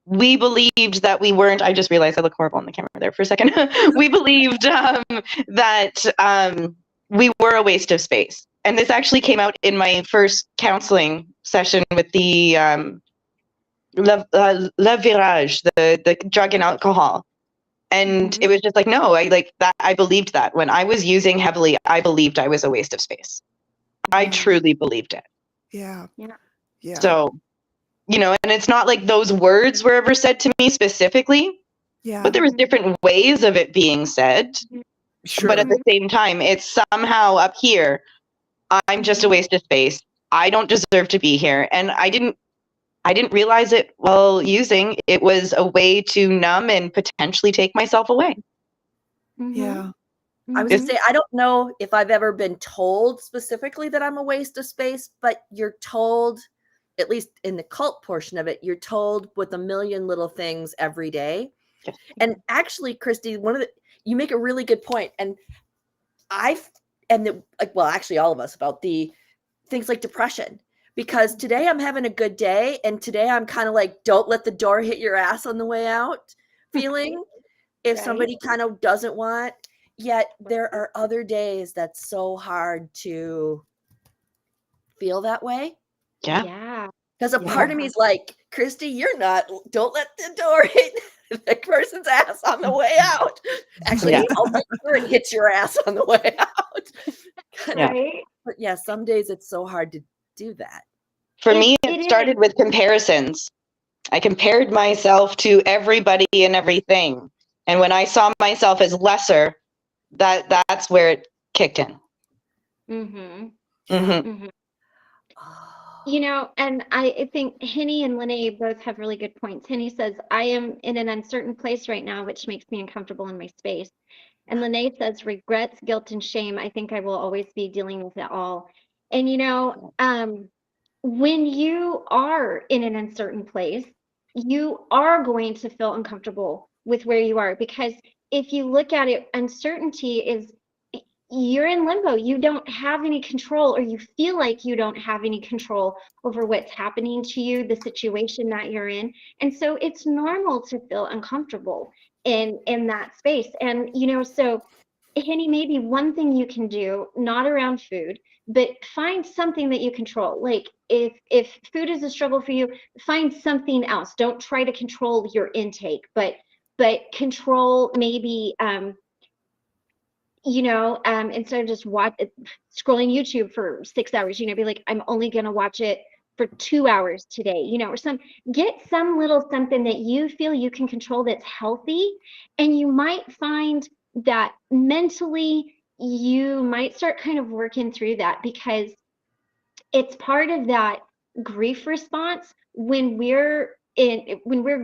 E: we believed that we weren't. I just realized I look horrible on the camera there for a second. We believed that we were a waste of space. And this actually came out in my first counseling session with the Le Virage, the drug and alcohol. And it was just like, no, I like that. I believed that when I was using heavily, I believed I was a waste of space. I
A: Yeah.
E: truly believed it.
A: Yeah.
C: Yeah.
A: Yeah.
E: So, you know, and it's not like those words were ever said to me specifically,
A: Yeah.
E: but there was different ways of it being said.
A: Sure.
E: But at the same time, it's somehow up here, I'm just a waste of space. I don't deserve to be here. And I didn't realize it while using. It was a way to numb and potentially take myself away.
A: Yeah.
D: I was gonna say, I don't know if I've ever been told specifically that I'm a waste of space, but you're told, at least in the cult portion of it, you're told with a million little things every day.
E: Yes.
D: And actually, Christy, you make a really good point. And well, actually all of us, about the things like depression, because today I'm having a good day. And today I'm kind of like, don't let the door hit your ass on the way out feeling. If
C: Right.
D: somebody kind of doesn't want, yet there are other days that's so hard to feel that way.
E: Yeah.
C: Yeah.
D: Because a part of me is like, Christy, don't let the door hit the person's ass on the way out. Actually,
E: Yeah.
D: I'll make sure it hits your ass on the way out.
E: Yeah.
C: Right.
D: But yeah, some days it's so hard to do that.
E: For me,
C: It
E: it
C: is.
E: started with comparisons. I compared myself to everybody and everything. And when I saw myself as lesser, that's where it kicked in.
C: Mm-hmm.
A: Yeah.
E: Mm-hmm.
C: Mm-hmm.
D: Oh.
C: You know, and I think Henny and Lene both have really good points. Henny says, I am in an uncertain place right now, which makes me uncomfortable in my space. And Lene says, regrets, guilt, and shame. I think I will always be dealing with it all. And, you know, when you are in an uncertain place, you are going to feel uncomfortable with where you are, because if you look at it, uncertainty is you're in limbo. You don't have any control, or you feel like you don't have any control over what's happening to you, the situation that you're in. And so it's normal to feel uncomfortable in that space. And, so Henny, maybe one thing you can do, not around food, but find something that you control. Like if food is a struggle for you, find something else. Don't try to control your intake, but control maybe instead of just scrolling YouTube for 6 hours, be like, I'm only going to watch it for 2 hours today, or get some little something that you feel you can control that's healthy. And you might find that mentally you might start kind of working through that, because it's part of that grief response when we're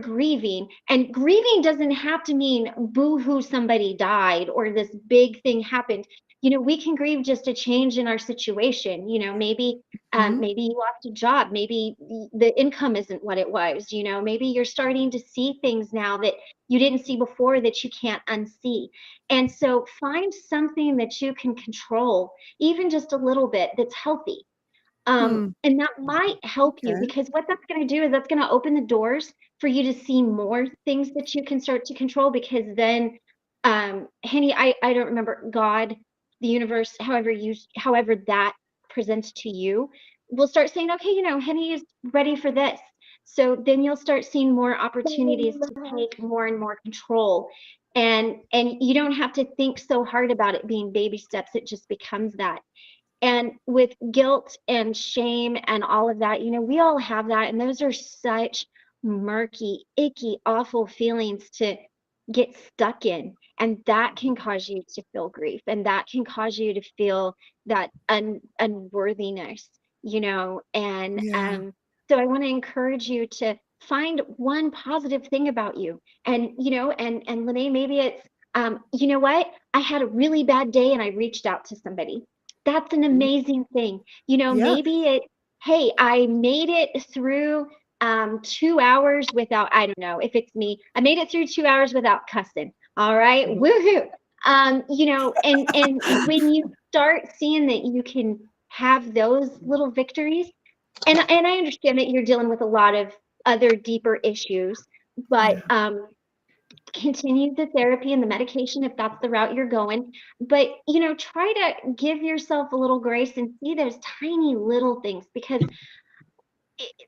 C: grieving. And grieving doesn't have to mean boo-hoo, somebody died or this big thing happened. We can grieve just a change in our situation. Maybe maybe you lost a job, maybe the income isn't what it was, maybe you're starting to see things now that you didn't see before that you can't unsee. And so find something that you can control, even just a little bit, that's healthy. And that might help you, because what that's going to do is that's going to open the doors for you to see more things that you can start to control. Because then, Henny, I don't remember, God, the universe, however that presents to you, will start saying, okay, Henny is ready for this. So then you'll start seeing more opportunities to take more and more control. And you don't have to think so hard about it being baby steps. It just becomes that. And with guilt and shame and all of that, we all have that. And those are such murky, icky, awful feelings to get stuck in. And that can cause you to feel grief. And that can cause you to feel that unworthiness, And so I want to encourage you to find one positive thing about you. And, and Lene, maybe it's, you know what? I had a really bad day and I reached out to somebody. That's an amazing thing. Maybe hey, I made it through 2 hours without, I don't know if it's me, I made it through 2 hours without cussing. All right. Woohoo. And when you start seeing that you can have those little victories, and I understand that you're dealing with a lot of other deeper issues, but continue the therapy and the medication if that's the route you're going. But try to give yourself a little grace and see those tiny little things, because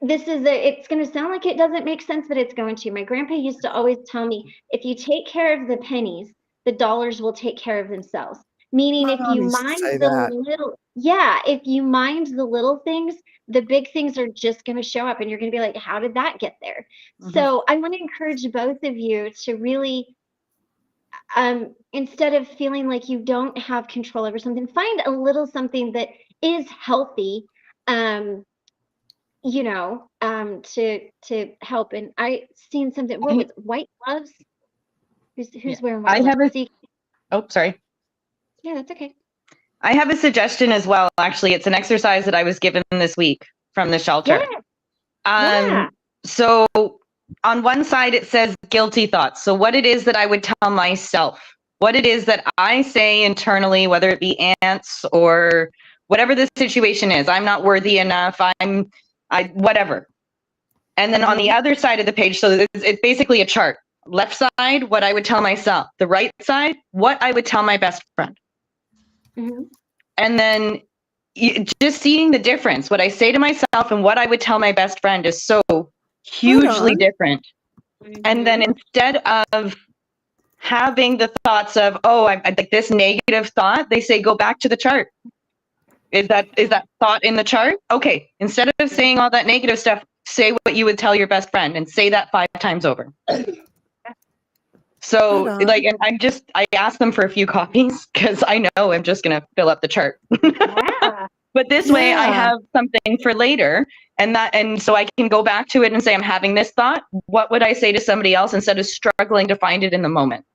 C: it's going to sound like it doesn't make sense, but it's going to. My grandpa used to always tell me, if you take care of the pennies, the dollars will take care of themselves. Meaning, if you mind if you mind the little things, the big things are just going to show up, and you're going to be like, how did that get there? So I want to encourage both of you to really, instead of feeling like you don't have control over something, find a little something that is healthy, to help. And I seen something, what was it, white gloves? Who's wearing white gloves?
E: Oh, sorry.
C: Yeah, that's okay.
E: I have a suggestion as well. Actually, it's an exercise that I was given this week from the shelter. So on one side, it says guilty thoughts. So what it is that I would tell myself, what it is that I say internally, whether it be ants or whatever the situation is. I'm not worthy enough. Whatever. And then on the other side of the page, so it's basically a chart. Left side, what I would tell myself. The right side, what I would tell my best friend. And then just seeing the difference, what I say to myself and what I would tell my best friend is so hugely different. And then instead of having the thoughts of, oh, I like this negative thought, they say, go back to the chart. Is that thought in the chart? Okay. Instead of saying all that negative stuff, say what you would tell your best friend, and say that 5 times over. So and I asked them for a few copies, because I know I'm just going to fill up the chart. But this way I have something for later, and so I can go back to it and say, I'm having this thought. What would I say to somebody else, instead of struggling to find it in the moment?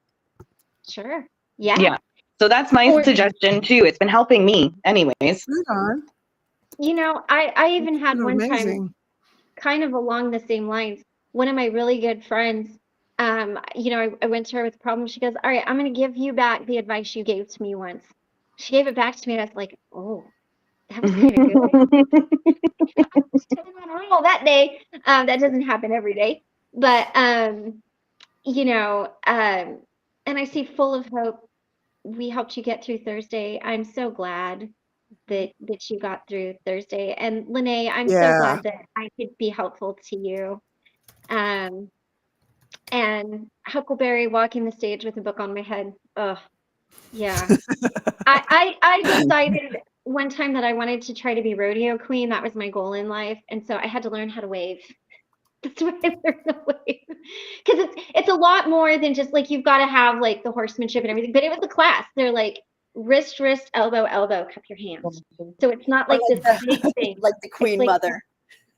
C: Sure. Yeah.
E: So that's my suggestion too. It's been helping me anyways.
C: I even had one time, kind of along the same lines, one of my really good friends, I went to her with a problem. She goes, all right, I'm going to give you back the advice you gave to me once. She gave it back to me. And I was like, oh, that was kind of good. I was telling on a roll that day. That doesn't happen every day. But, and I see full of hope. We helped you get through Thursday. I'm so glad that you got through Thursday. And Lene, I'm so
A: Yeah.
C: glad that I could be helpful to you. And Huckleberry walking the stage with a book on my head. Oh, yeah. I decided one time that I wanted to try to be rodeo queen. That was my goal in life. And so I had to learn how to wave. That's why I learned to wave. Because it's a lot more than just like you've got to have like the horsemanship and everything. But it was a class. They're like wrist, wrist, elbow, elbow, cup your hands. So it's not like this big thing.
D: Like the Queen
C: like,
D: Mother.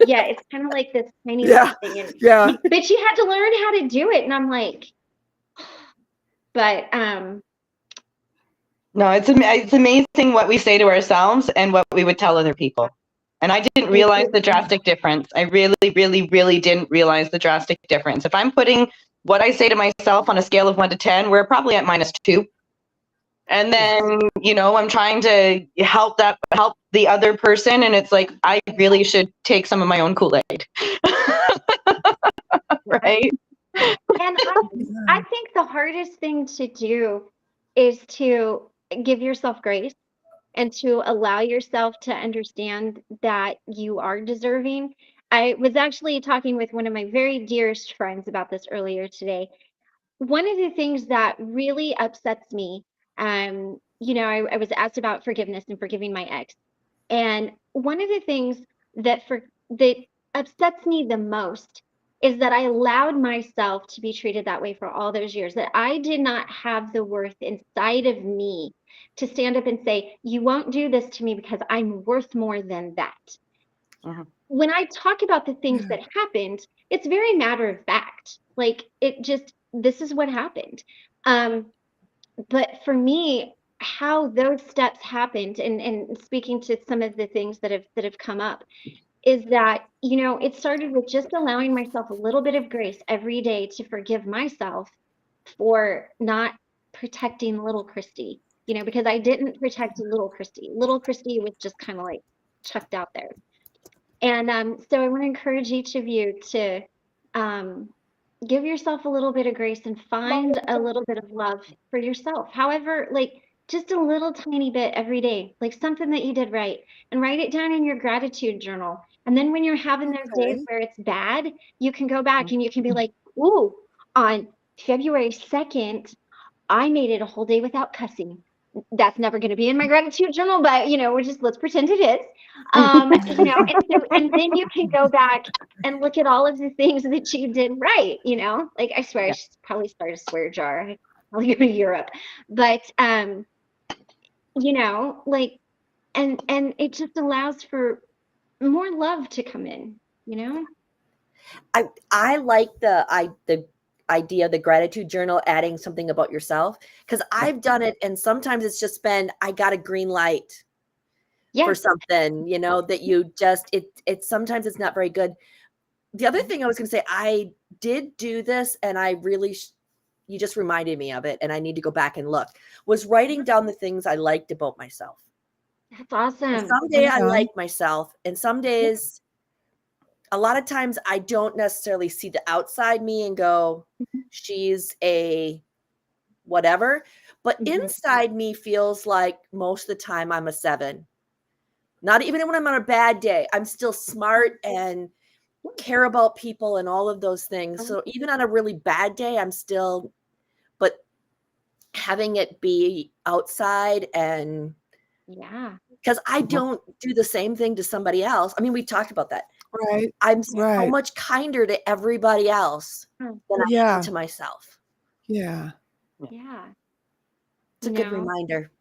C: Yeah, it's kind of like this tiny
A: Yeah.
C: little thing. And,
A: Yeah.
C: but you had to learn how to do it. And I'm like, but
E: No, it's amazing what we say to ourselves and what we would tell other people. And I didn't realize the drastic difference. I really, really, really didn't realize the drastic difference. If I'm putting what I say to myself on a scale of 1 to 10, we're probably at -2. And then, I'm trying to help the other person. And it's like, I really should take some of my own Kool-Aid. Right?
C: And I think the hardest thing to do is to give yourself grace and to allow yourself to understand that you are deserving. I was actually talking with one of my very dearest friends about this earlier today. One of the things that really upsets me, I was asked about forgiveness and forgiving my ex. And one of the things that upsets me the most is that I allowed myself to be treated that way for all those years, that I did not have the worth inside of me to stand up and say, you won't do this to me because I'm worth more than that.
E: Uh-huh.
C: When I talk about the things that happened, it's very matter of fact. Like this is what happened. But for me, how those steps happened and speaking to some of the things that have come up is that, it started with just allowing myself a little bit of grace every day to forgive myself for not protecting little Christy, because I didn't protect little Christy. Little Christy was just kind of like chucked out there. And so I want to encourage each of you to give yourself a little bit of grace and find a little bit of love for yourself. However, like just a little tiny bit every day, like something that you did right, and write it down in your gratitude journal. And then when you're having those days where it's bad, you can go back and you can be like, ooh, on February 2nd, I made it a whole day without cussing. That's never going to be in my gratitude journal, but let's pretend it is. And then you can go back and look at all of the things that you did right. Like I swear, I should probably start a swear jar. I'll go to Europe, but like, and it just allows for more love to come in.
D: I like the idea of the gratitude journal, adding something about yourself, because I've done it and sometimes it's just been, I got a green light for something, that you just, it sometimes it's not very good. The other thing I was going to say, I did do this and I really, you just reminded me of it and I need to go back and look, was writing down the things I liked about myself.
C: That's awesome.
D: And some days I like myself and some days, a lot of times I don't necessarily see the outside me and go, she's a whatever, but inside me feels like most of the time I'm a 7. Not even when I'm on a bad day, I'm still smart and care about people and all of those things. So even on a really bad day, I'm still, but having it be outside and because I don't do the same thing to somebody else. I mean, we talked about that.
A: Right.
D: I'm so much kinder to everybody else than I am to myself.
A: Yeah.
C: Yeah.
D: It's a good reminder.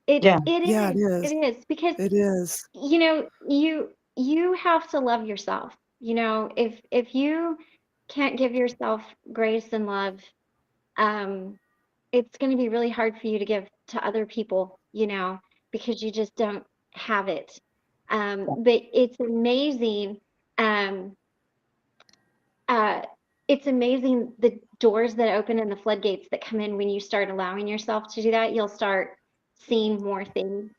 C: It
A: is.
C: It is because
A: it is.
C: You have to love yourself. If you can't give yourself grace and love, it's going to be really hard for you to give to other people, because you just don't have it. But it's amazing. It's amazing doors that open and the floodgates that come in when you start allowing yourself to do that. You'll start seeing more things,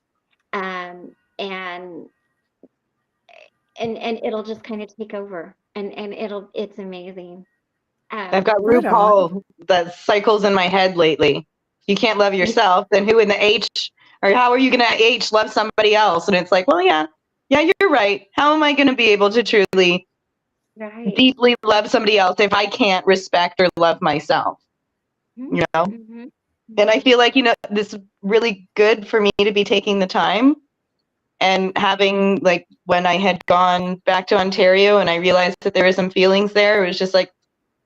C: and it'll just kind of take over, and it's amazing.
E: I've got
A: Right on.
E: RuPaul that cycles in my head lately. You can't love yourself, then who in the H, or how are you going to H love somebody else? And it's like, well, yeah, you're right. How am I going to be able to truly
C: Right.
E: deeply love somebody else if I can't respect or love myself?
C: Mhm.
E: You know?
C: Mhm.
E: And I feel like, this is really good for me to be taking the time and having, like, when I had gone back to Ontario and I realized that there were some feelings there, it was just like,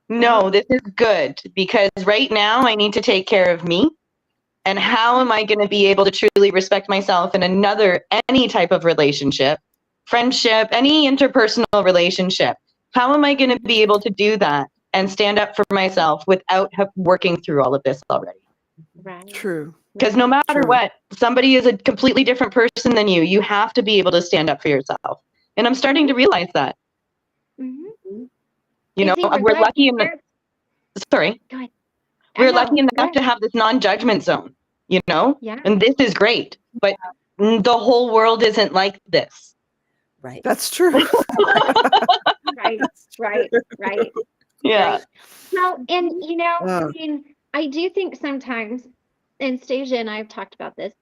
E: no, this is good, because right now I need to take care of me. And how am I going to be able to truly respect myself in any type of relationship, friendship, any interpersonal relationship? How am I going to be able to do that and stand up for myself without working through all of this already?
C: Right.
A: True.
E: Because no matter
A: True.
E: what, somebody is a completely different person than you. You have to be able to stand up for yourself. And I'm starting to realize that.
C: Mhm.
E: You know,
C: See, we're
E: we're
C: glad
E: lucky
C: you're here.
E: sorry.
C: Go ahead.
E: We're
C: No,
E: lucky
C: go
E: enough
C: ahead.
E: to have this non-judgment zone,
C: Yeah.
E: and this is great, but the whole world isn't like this.
D: Right.
A: That's true.
C: Right. Right. Right.
E: Yeah.
C: Right. Well, and
A: Uh,
C: I mean, I do think sometimes, and Stasia and I have talked about this,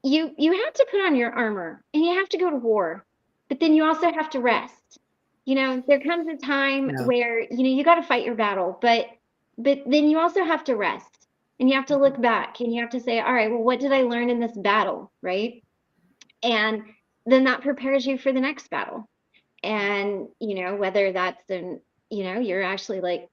C: you have to put on your armor and you have to go to war, but then you also have to rest. There comes a time
A: Yeah.
C: where you got to fight your battle, but then you also have to rest, and you have to look back, and you have to say, all right, well, what did I learn in this battle, right? And then that prepares you for the next battle. And whether that's you're actually like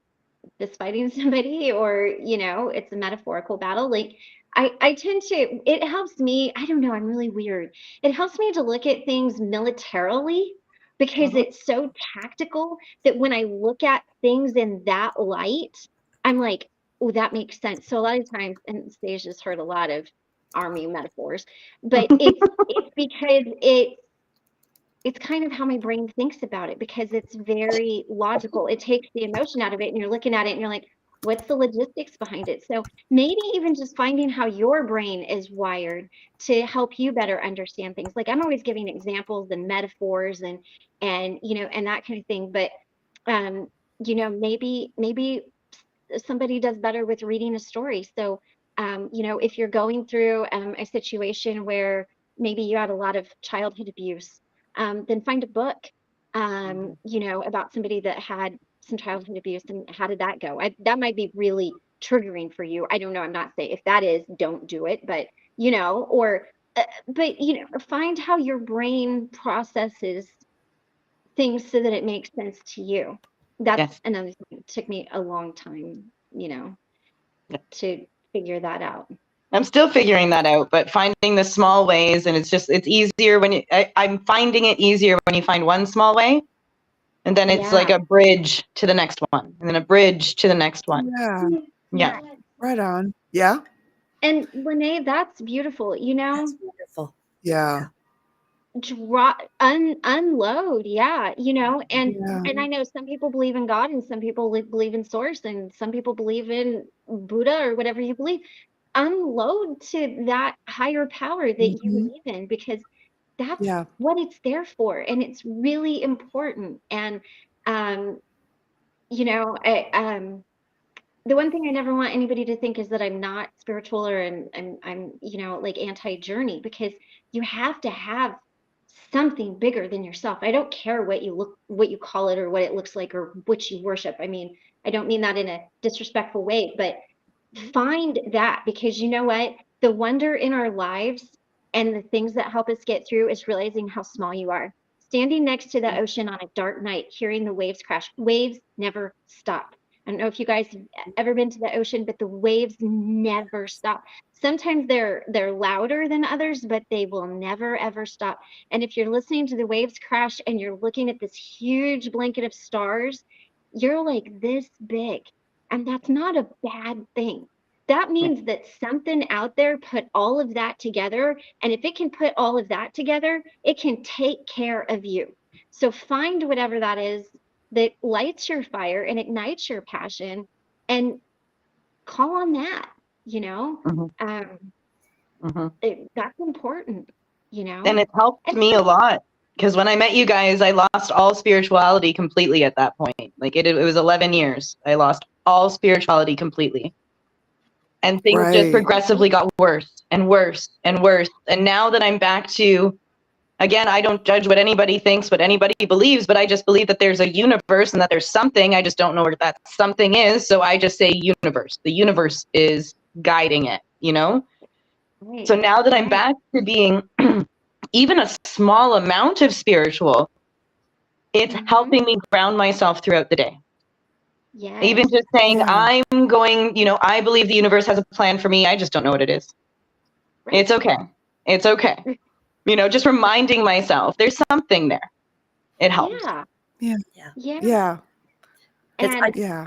C: this fighting somebody, or it's a metaphorical battle. Like I tend to, it helps me, I don't know, I'm really weird, it helps me to look at things militarily, because it's so tactical that when I look at things in that light, I'm like, oh, that makes sense. So a lot of times, and Stasia's heard a lot of army metaphors, but it's because it's kind of how my brain thinks about it, because it's very logical. It takes the emotion out of it, and you're looking at it and you're like, what's the logistics behind it? So maybe even just finding how your brain is wired to help you better understand things. Like, I'm always giving examples and metaphors and that kind of thing. But maybe somebody does better with reading a story. So if you're going through a situation where maybe you had a lot of childhood abuse, then find a book, about somebody that had some childhood abuse, and how did that go? That might be really triggering for you. I don't know. I'm not saying, if that is, don't do it, but find how your brain processes things so that it makes sense to you. That's
E: Yes.
C: another thing. It took me a long time, to figure that out.
E: I'm still figuring that out, but finding the small ways, and it's easier when I'm finding it easier when you find one small way, and then it's like
C: Yeah.
E: a bridge to the next one, and then a bridge to the next one.
A: yeah.
E: Yeah.
A: Right on. Yeah.
C: And Lene, that's beautiful.
D: That's wonderful.
A: Yeah.
C: Unload. Yeah. And
A: Yeah.
C: I know some people believe in God, and some people believe in source, and some people believe in Buddha, or whatever you believe. Unload to that higher power that you
A: Mhm.
C: believe in, because that's
A: Yeah.
C: what it's there for, and it's really important. And um the one thing I never want anybody to think is that I'm not spiritual, or I'm like anti-journey, because you have to have something bigger than yourself. I don't care what you call it, or what it looks like, or what you worship. I mean, I don't mean that in a disrespectful way, but find that, because you know what? The wonder in our lives and the things that help us get through is realizing how small you are. Standing next to the ocean on a dark night, hearing the waves crash. Waves never stop. I don't know if you guys have ever been to the ocean, but the waves never stop. Sometimes they're louder than others, but they will never ever stop. And if you're listening to the waves crash and you're looking at this huge blanket of stars, you're like this big. And that's not a bad thing. That means that something out there put all of that together. And if it can put all of that together, it can take care of you. So find whatever that is that lights your fire and ignites your passion, and call on that, you know. That's important, you know.
E: And it helped
C: And
E: me a lot, because when I met you guys, I lost all spirituality completely at that point. Like it was 11 years. I lost all spirituality completely. And things just
A: Right.
E: progressively got worse and worse and worse. And now that I'm back to, again, I don't judge what anybody thinks, what anybody believes, but I just believe that there's a universe and that there's something. I just don't know what that something is. So I just say universe. The universe is guiding it, you know?
C: right.
E: So now that I'm back to being even a small amount of spiritual, it's helping me ground myself throughout the day.
C: Yes.
E: Even just saying,
A: Yeah.
E: I'm going, you know, I believe the universe has a plan for me. I just don't know what it is.
C: Right.
E: It's okay. It's okay. You know, just reminding myself there's something there. It helps.
C: Yeah.
A: Yeah.
C: Yeah.
A: Yeah.
C: And
A: Yeah.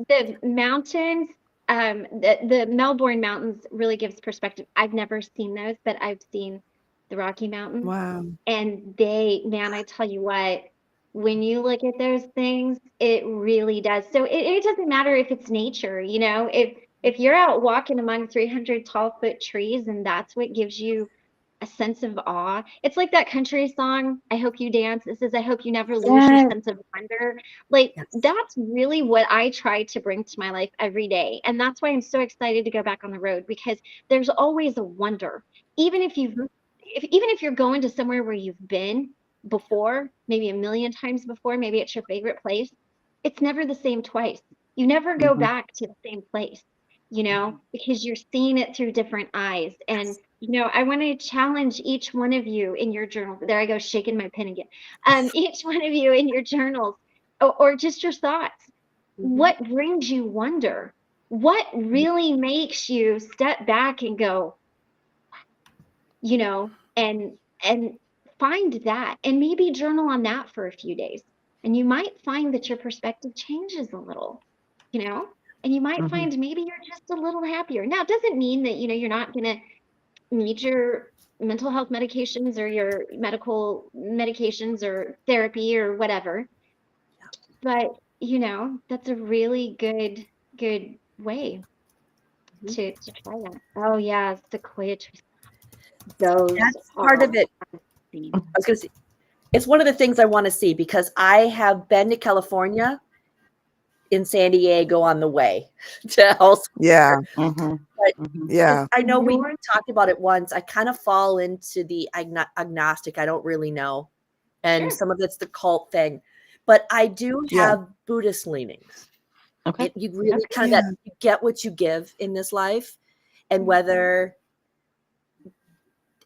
C: the mountains, the Melbourne Mountains really gives perspective. I've never seen those, but I've seen the Rocky Mountains.
A: Wow.
C: And man, I tell you what, when you look at those things, it really does. So it doesn't matter if it's nature, you know, if you're out walking among 300 tall foot trees and that's what gives you a sense of awe. It's like that country song, I Hope You Dance. It says, I hope you never lose your sense of wonder. Like, that's really what I try to bring to my life every day. And that's why I'm so excited to go back on the road, because there's always a wonder. Even if you're going to somewhere where you've been before, maybe a million times before, maybe it's your favorite place, it's never the same twice. You never go back to the same place, you know, because you're seeing it through different eyes. And you know, I want to challenge each one of you in your journal. There I go, shaking my pen again. Each one of you in your journals, or just your thoughts. What brings you wonder? What really makes you step back and go, you know, and find that, and maybe journal on that for a few days. And you might find that your perspective changes a little, you know, and you might find maybe you're just a little happier. Now, it doesn't mean that, you know, you're not going to need your mental health medications or your medical medications or therapy or whatever. But, you know, that's a really good way to try that. Oh yeah, sequoia trees. Those
D: That's part of it. I was going to say, it's one of the things I want to see, because I have been to California, in San Diego on the way to health.
A: Yeah.
D: But
A: Yeah.
D: I know we talked about it once. I kind of fall into the agnostic. I don't really know. And some of it's the cult thing. But I do have Buddhist leanings.
E: Okay.
D: You really kind of you get what you give in this life. And whether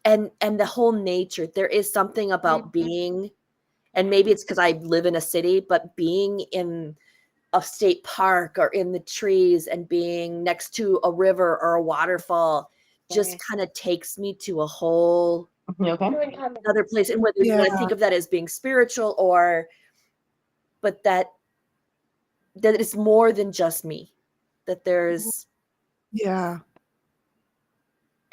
D: and the whole nature, there is something about being, and maybe it's because I live in a city, but being in a state park or in the trees and being next to a river or a waterfall just kind of takes me to a whole other place. And whether you think of that as being spiritual but that it's more than just me, that there's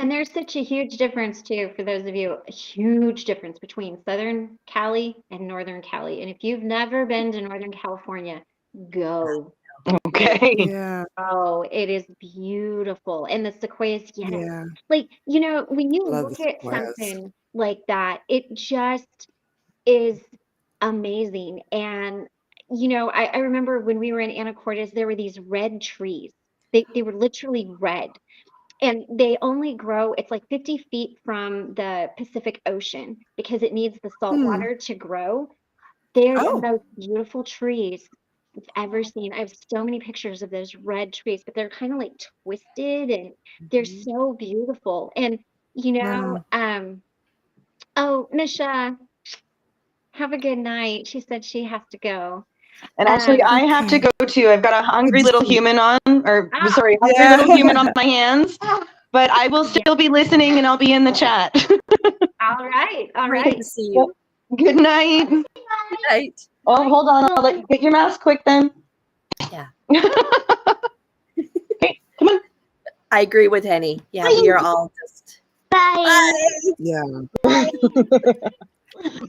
C: And there's such a huge difference too, for those of you, a huge difference between Southern Cali and Northern Cali. And if you've never been to Northern California, go.
E: Okay.
A: Yeah.
C: Oh, it is beautiful. And the sequoias, like, you know, when you look at something like that, it just is amazing. And, you know, I remember when we were in Anacortes, there were these red trees. They were literally red. And they only grow, it's like 50 feet from the Pacific Ocean because it needs the salt water to grow. They're the most beautiful trees I've ever seen. I have so many pictures of those red trees, but they're kind of like twisted and they're so beautiful. And, you know, oh, Misha, have a good night. She said she has to go.
E: And actually, I have to go too. I've got a hungry little human hungry little human on my hands. But I will still be listening, and I'll be in the chat.
C: All right.
D: Great to see you.
E: Good night.
D: Good night.
E: Oh, hold on. I'll let you get your mask quick then.
D: Yeah.
E: Okay, come on.
D: I agree with Henny. Yeah, we are all just.
C: Bye.
A: Yeah.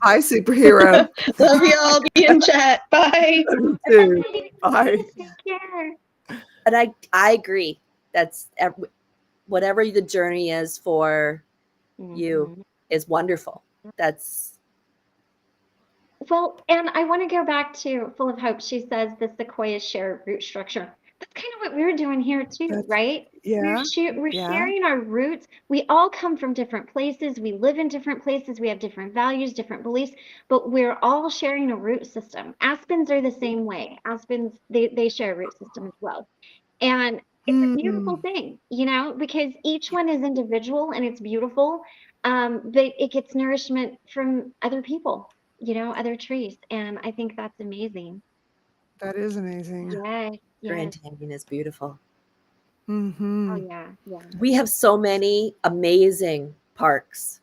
A: Hi, superhero.
E: Love y'all. Be in chat. Bye.
A: You too. Bye.
C: Take care.
D: And I agree. That's whatever the journey is for you is wonderful. That's
C: Well, and I want to go back to Full of Hope. She says the sequoias share root structure. That's kind of what we're doing here too,
A: That's
C: right?
A: yeah,
C: We're
A: yeah.
C: sharing our roots. We all come from different places. We live in different places. We have different values, different beliefs, but we're all sharing a root system. Aspens are the same way. Aspens, they share a root system as well. And it's a beautiful
A: Mm,
C: thing, you know, because each one is individual and it's beautiful. But it gets nourishment from other people, you know, other trees. And I think that's amazing.
A: that is amazing.
C: Yes, yes.
D: Grand Canyon is beautiful.
C: Oh,
A: Mm-hmm.
C: yeah, yeah.
D: We have so many amazing parks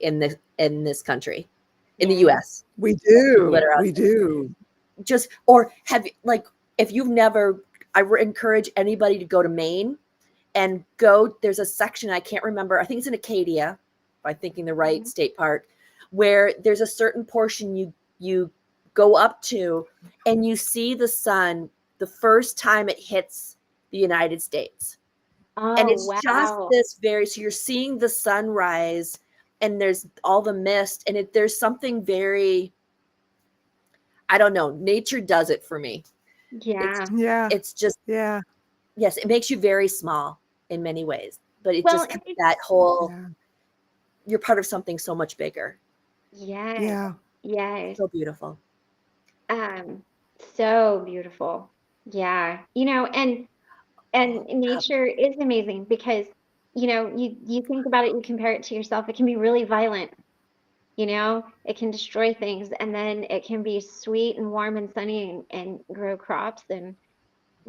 D: in this country, in the
C: Yeah.
D: US.
A: We
D: People
A: do.
D: that are out
A: We do.
D: just or have like if you've never, I encourage anybody to go to Maine and go. There's a section, I can't remember, I think it's in Acadia, if I'm thinking the right state park, where there's a certain portion you go up to and you see the sun the first time it hits the United States. And
C: Oh,
D: it's just
C: wow.
D: this very, so you're seeing the sunrise and there's all the mist and there's something very, I don't know, nature does it for me.
C: Yeah.
A: Yeah.
D: It's just,
A: Yeah.
D: yes, it makes you very small in many ways, but it
C: Well,
D: just
C: and it's,
D: that whole,
A: Yeah.
D: you're part of something so much bigger.
C: yes,
A: Yeah.
C: yes.
D: So beautiful.
C: Um, so beautiful. Yeah. You know, and nature is amazing because, you know, you think about it, you compare it to yourself, it can be really violent, you know, it can destroy things, and then it can be sweet and warm and sunny and grow crops and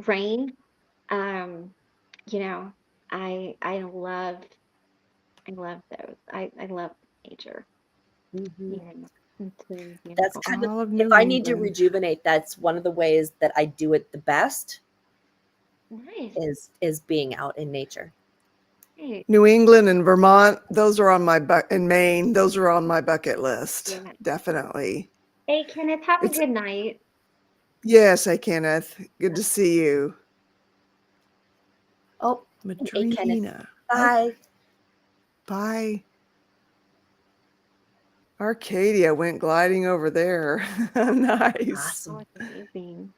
C: rain. Um, you know, I love those. I love nature.
D: Mhm.
C: Yeah, it's really
D: That's
C: beautiful.
D: kind of,
A: All of
D: if
A: New
D: I need to
A: England.
D: rejuvenate, that's one of the ways that I do it the best
C: Nice.
D: is being out in nature.
C: Hey,
A: New England and Vermont, those are on my and Maine, those are on my bucket list.
C: yeah.
A: Definitely.
C: Hey, Kenneth, have a
A: It's
C: good night.
A: yes, hey Kenneth. Good to see you.
D: Oh, hey, Kenneth.
A: Madrina. Oh,
D: Bye.
A: bye. Arcadia went gliding over there. Nice.
C: Oh,
D: Awesome.
C: it's amazing.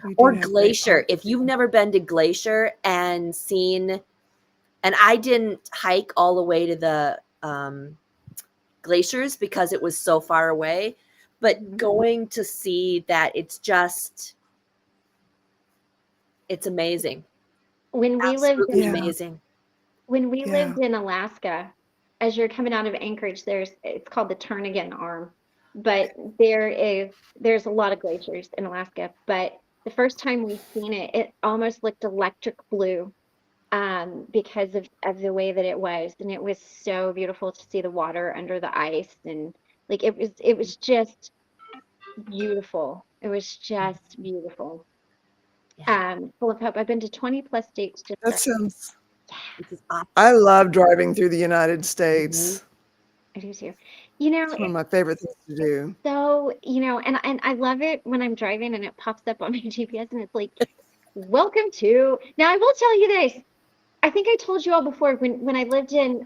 A: We do
D: Or
A: have great
D: Glacier.
A: parks.
D: If you've never been to Glacier and seen, and I didn't hike all the way to the glaciers because it was so far away, but
C: Mhm.
D: going to see that, it's amazing.
C: When we lived
D: Absolutely
C: in
A: Yeah,
D: amazing.
C: when we
A: yeah.
C: lived in Alaska, as you're coming out of Anchorage, it's called the Turnagain Arm, but there's a lot of glaciers in Alaska. But the first time we seen it, it almost looked electric blue, because of the way that it was, and it was so beautiful to see the water under the ice, and like it was just beautiful. It was just beautiful.
D: Yeah,
C: Full of hope. I've been to 20 plus states just
A: That
C: there.
A: sounds
D: this is awesome.
A: I love driving through the United
D: Mhm.
A: States.
C: I do too. You know,
A: It's one of
C: it's
A: my favorite things to do.
C: so, you know, and I love it when I'm driving and it pops up on my GPS and it's like, welcome to. Now I will tell you this. I think I told you all before when I lived in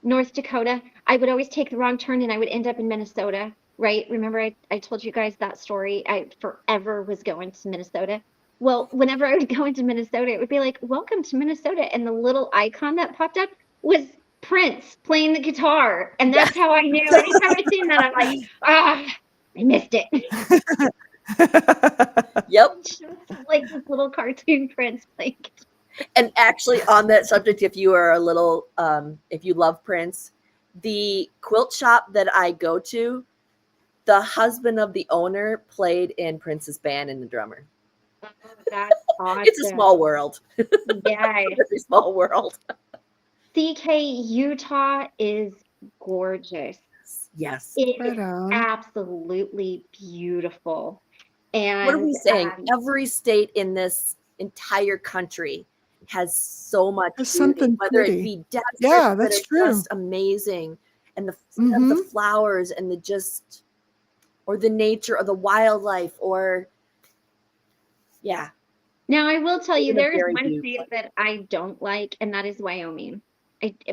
C: North Dakota, I would always take the wrong turn and I would end up in Minnesota, right? Remember I told you guys that story. I forever was going to Minnesota. Well, whenever I would go into Minnesota, it would be like, welcome to Minnesota. And the little icon that popped up was Prince playing the guitar. And
D: Yeah.
C: that's how I knew. Anytime I seen that, I'm like, ah, I missed it.
D: Yep.
C: Just like this little cartoon Prince playing guitar.
D: And actually, on that subject, if you are a little, if you love Prince, the quilt shop that I go to, the husband of the owner played in Prince's band and the drummer.
C: Oh, that's
D: It's a
C: awesome.
D: small world.
C: Yes.
D: It's a small world.
C: CK, Utah is gorgeous.
D: Yes.
C: It
A: Right
C: is
A: on.
C: absolutely beautiful.
D: What are
C: And
D: we saying? Every state in this entire country has so much
A: There's
D: beauty,
A: something
D: whether it
A: pretty.
D: be deserts
A: Yeah,
D: that
A: that's
D: are
A: true.
D: just amazing, and sometimes the
A: Mm-hmm.
D: flowers and the just, or the nature or the wildlife, or yeah,
C: Now, I will tell you,
D: In a
C: there is
D: very
C: one
D: beautiful
C: state
D: place.
C: that I don't like, and that is Wyoming.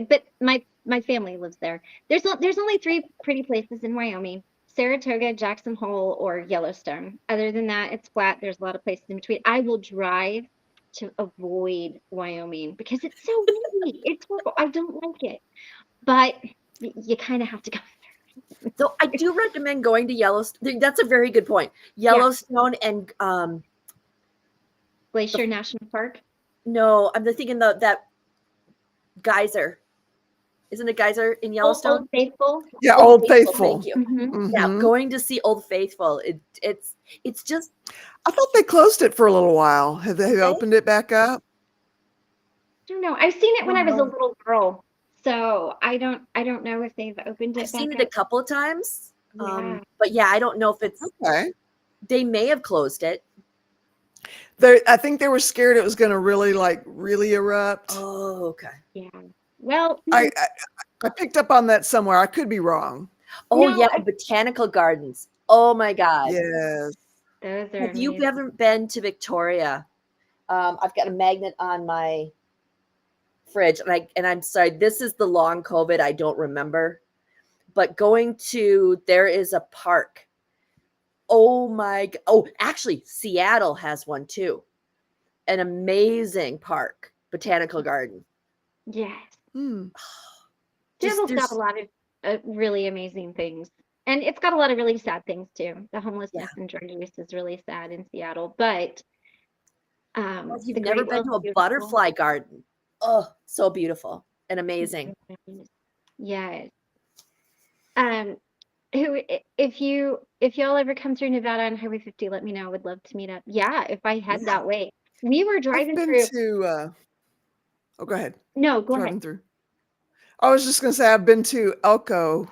C: But my family lives there. There's only three pretty places in Wyoming: Saratoga, Jackson Hole, or Yellowstone. Other than that, it's flat. There's a lot of places in between. I will drive to avoid Wyoming because it's so windy. It's horrible. I don't like it, but you kind of have to go.
D: So I do recommend going to Yellowstone. That's a very good point. Yellowstone and
C: Glacier National Park.
D: no, I'm thinking that geyser. Isn't it geyser in Yellowstone?
C: Old Faithful.
A: Yeah, Old Faithful.
D: Thank you.
C: Mhm.
D: Yeah,
A: Mhm.
D: going to see Old Faithful. It's just
A: I thought they closed it for a little while. Have they
D: Okay.
A: opened it back up?
C: I don't know. I've seen it when I was a
D: know.
C: little girl, so I don't know if they've opened
D: I've
C: it
D: seen
C: back
D: it a
C: up.
D: couple of times.
C: Yeah.
D: But yeah, I don't know if it's
A: Okay.
D: they may have closed it.
A: I think they were scared it was going to really erupt.
D: Oh, okay.
C: Yeah. Well,
A: I picked up on that somewhere. I could be wrong.
D: Oh
C: No,
D: yeah, botanical gardens. Oh my God.
A: Yes.
C: those are
D: If you
C: amazing.
D: haven't been to Victoria, I've got a magnet on my fridge, and I'm sorry, this is the long COVID. I don't remember, but there is a park. Oh my! Oh, actually, Seattle has one too. An amazing park, botanical garden.
C: Yes.
A: Hmm.
C: Seattle's got a
D: There's
C: lot of really amazing things. And it's got a lot of really sad things too. The homelessness
D: Yeah.
C: and drug use is really sad in Seattle, but
D: Oh, if you've
C: the
D: never
C: Great
D: been
C: Wall's
D: to a
C: beautiful.
D: butterfly garden. Oh, so beautiful and amazing.
C: Yes. Um, if y'all ever come through Nevada on Highway 50, let me know. I would love to meet up. Yeah, if I head
A: Yeah.
C: that way. We were
A: I've
C: driving
A: been
C: through.
A: to oh, go ahead.
C: No, go ahead.
A: Driving through. I was just going to say I've been to Elko.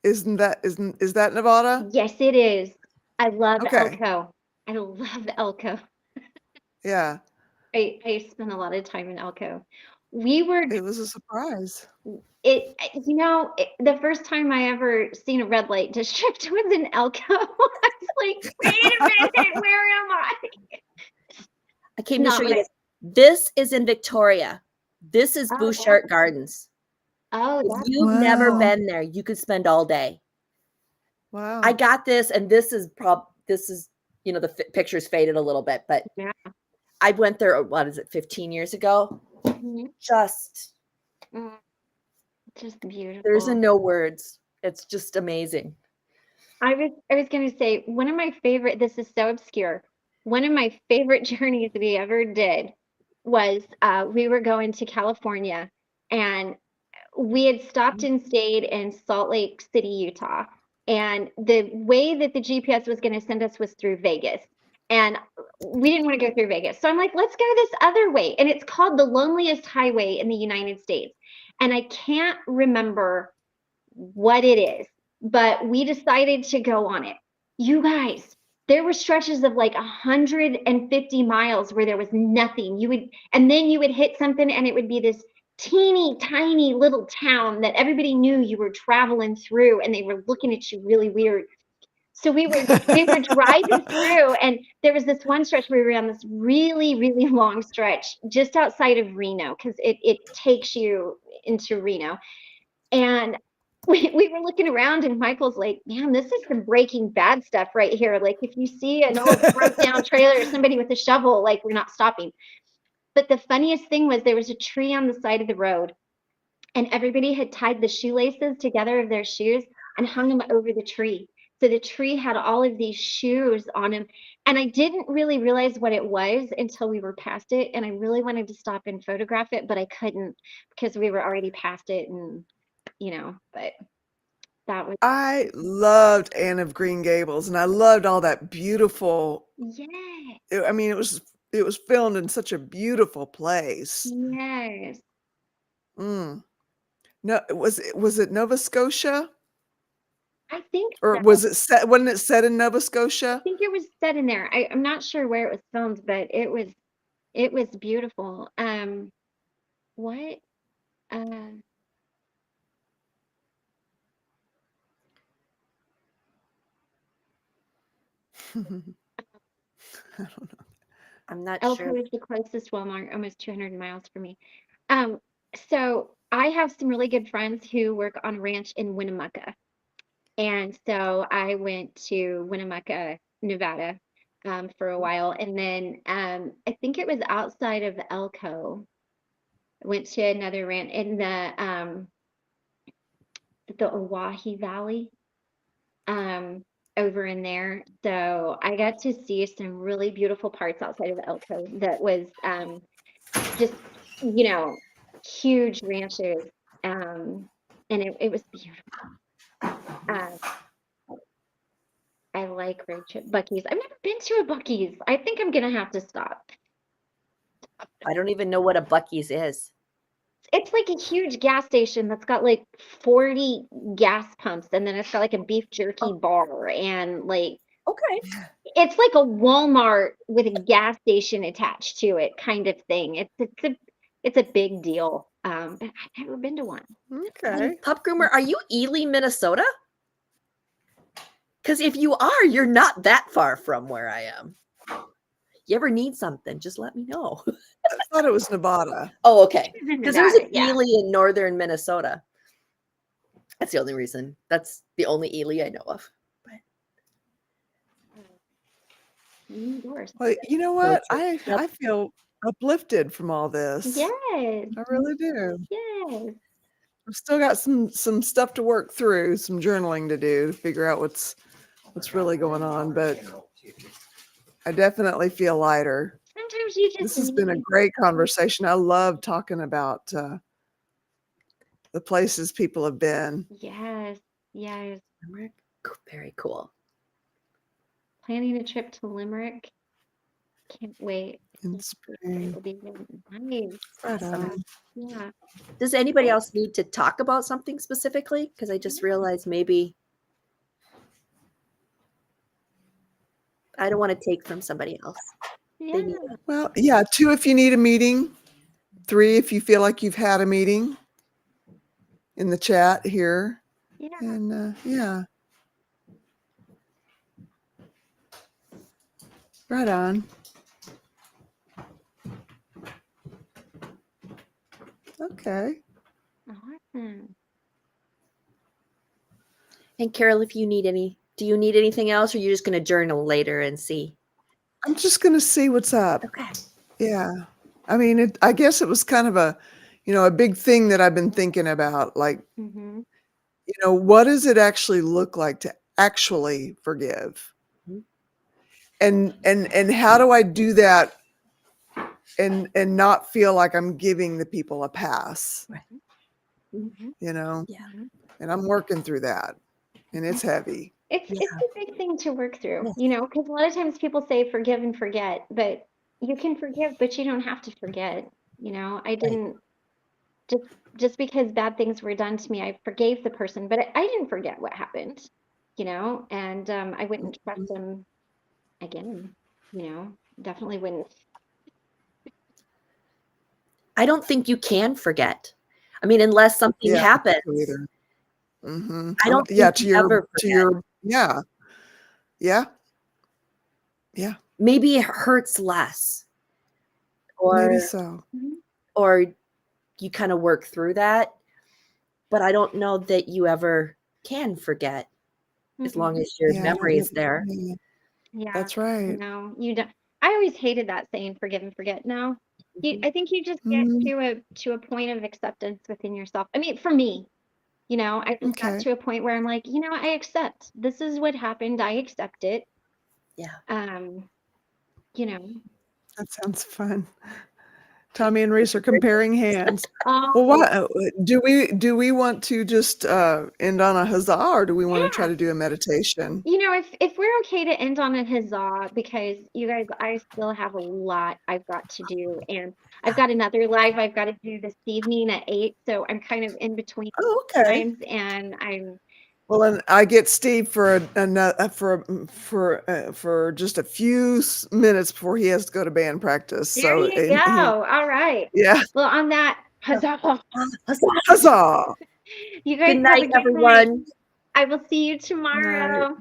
A: Is that Nevada?
C: Yes, it is. I love
A: Okay.
C: Elko. I love Elko.
A: Yeah.
C: I spent a lot of time in Elko. We were
A: It was a surprise.
C: the first time I ever seen a red light district was in Elko. I was like, wait a minute, where am I?
D: I came to
C: Not
D: show
C: what
D: you this. This is in Victoria. This is
C: Oh,
D: Bouchard Gardens.
C: Oh,
D: If
C: that's
D: you've never
A: Wow.
D: been there, you could spend all day.
A: Wow.
D: I got this, and this is the picture's faded a little bit, but
C: yeah.
D: I went there. What is it? 15 years ago.
C: Mhm.
D: Just
C: Just beautiful.
D: there's no words. It's just amazing.
C: I was gonna say one of my favorite. This is so obscure. One of my favorite journeys we ever did was we were going to California, and we had stopped and stayed in Salt Lake City, Utah. And the way that the GPS was going to send us was through Vegas. And we didn't want to go through Vegas. So I'm like, let's go this other way. And it's called the loneliest highway in the United States. And I can't remember what it is, but we decided to go on it. You guys, there were stretches of like 150 miles where there was nothing. And then you would hit something and it would be this teeny tiny little town that everybody knew you were traveling through and they were looking at you really weird. So we were driving through, and there was this one stretch where we were on this really, really long stretch just outside of Reno, because it takes you into Reno. And we were looking around, and Michael's like, man, this is some Breaking Bad stuff right here. Like, if you see an old broke down trailer or somebody with a shovel, like, we're not stopping. But the funniest thing was there was a tree on the side of the road, and everybody had tied the shoelaces together of their shoes and hung them over the tree. So the tree had all of these shoes on them. And I didn't really realize what it was until we were past it. And I really wanted to stop and photograph it, but I couldn't because we were already past it. And, but that was,
A: I loved Anne of Green Gables, and I loved all that beautiful.
C: yes,
A: I mean, it was filmed in such a beautiful place.
C: yes.
A: Mm. No, was it Nova Scotia,
C: I think
A: or
C: so.
A: was it set? Wasn't it set in Nova
C: I
A: Scotia?
C: think it was set in there. I'm not sure where it was filmed, but it was beautiful. What? Uh,
A: I don't know.
D: I'm not
C: Elko
D: sure.
C: is the closest Walmart, almost 200 miles from me. Um, so I have some really good friends who work on a ranch in Winnemucca. And so I went to Winnemucca, Nevada, for a while. And then I think it was outside of Elko. I went to another ranch in the Oahe Valley, over in there. So I got to see some really beautiful parts outside of Elko that was just, huge ranches. And it was beautiful. Uh, I like road trip Buc-ee's. I've never been to a Buc-ee's. I think I'm gonna have to stop.
D: I don't even know what a Buc-ee's is.
C: It's like a huge gas station that's got like 40 gas pumps, and then it's got like a beef jerky bar, and like
D: Okay.
C: it's like a Walmart with a gas station attached to it, kind of thing. It's a big deal. But I've never been to one.
A: Okay.
D: Pup Groomer, are you Ely, Minnesota? Because if you are, you're not that far from where I am. You ever need something, just let me know.
A: I thought it was Nevada.
D: Oh, okay. Because there's an
C: Yeah.
D: Ely in northern Minnesota. That's the only reason. That's the only Ely I know of.
C: Indoors.
A: Well, you know what?
D: true. Yep.
A: I feel uplifted from all this.
C: Yes.
A: I really do.
C: Yes.
A: I've still got some stuff to work through, some journaling to do to figure out what's really going on, but I definitely feel lighter.
C: Sometimes you just
A: This has been a
C: need-
A: great conversation. I love talking about the places people have been.
C: Yes. Yes.
D: Limerick? Very cool.
C: Planning a trip to Limerick. Can't wait.
A: In spring.
C: It'll be really nice.
A: Right on.
C: Yeah.
D: Does anybody else need to talk about something specifically? Because I just realized maybe I don't want to take from somebody else.
C: Yeah.
D: need
A: Well, yeah, 2 if you need a meeting, 3 if you feel like you've had a meeting in the chat here.
C: Yeah.
A: And yeah. Right on. Okay.
C: Awesome.
D: And Carol, if you need do you need anything else, or are you just going to journal later and see?
A: I'm just going to see what's up.
D: Okay.
A: Yeah. I mean, I guess it was kind of a big thing that I've been thinking about, like,
C: Mm-hmm.
A: what does it actually look like to actually forgive?
D: Mhm.
A: And how do I do that and not feel like I'm giving the people a pass,
D: Right.
C: Mm-hmm.
D: Yeah.
A: and I'm working through that, and it's heavy.
C: It's a big thing to work through,
D: Yes.
C: because a lot of times people say forgive and forget, but you can forgive, but you don't have to forget. I didn't just because bad things were done to me, I forgave the person, but I didn't forget what happened, and I wouldn't trust them again, definitely wouldn't.
D: I don't think you can forget. I mean, unless something
A: Yeah,
D: happens.
A: either. Mm-hmm.
D: I don't
A: Yeah,
D: think you ever forget.
A: yeah.
D: Maybe it hurts less,
A: Maybe
D: or
A: so.
D: or you kind of work through that. But I don't know that you ever can forget as long as your
A: Yeah, I don't
D: memory is
A: know.
D: there.
C: Yeah,
A: That's right.
C: no, you don't. I always hated that saying forgive and forget. No, I think you just get
A: Mhm.
C: to a point of acceptance within yourself. I mean, for me, I just got
A: Okay.
C: to a point where I'm like, I accept this is what happened. I accept it.
D: Yeah.
C: You know.
A: That sounds fun. Tommy and Reese are comparing hands. Well,
C: Oh,
A: what do we want to just end on a huzzah, or do we want to try
C: yeah.
A: to do a meditation?
C: If we're okay to end on a huzzah, because you guys, I still have a lot I've got to do, and I've got another live I've got to do this evening at 8, so I'm kind of in between
A: Oh, okay.
C: times, and I'm
A: Well, and I get Steve for for just a few minutes before he has to go to band practice.
C: there
A: So,
C: you go. All right.
A: yeah,
C: Well, on that huzzah,
A: huzzah!
C: you guys
D: Good
C: have a
D: night,
C: good night.
D: everyone.
C: I will see you tomorrow.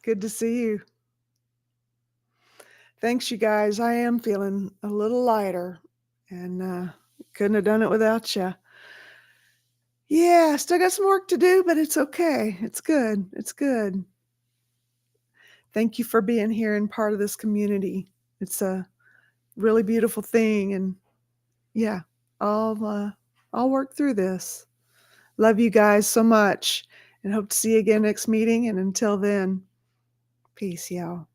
A: Good to see you. Thanks, you guys. I am feeling a little lighter, and couldn't have done it without you. Yeah, still got some work to do, but it's okay. It's good. It's good. Thank you for being here and part of this community. It's a really beautiful thing, and yeah, I'll work through this. Love you guys so much, and hope to see you again next meeting. And until then, peace, y'all.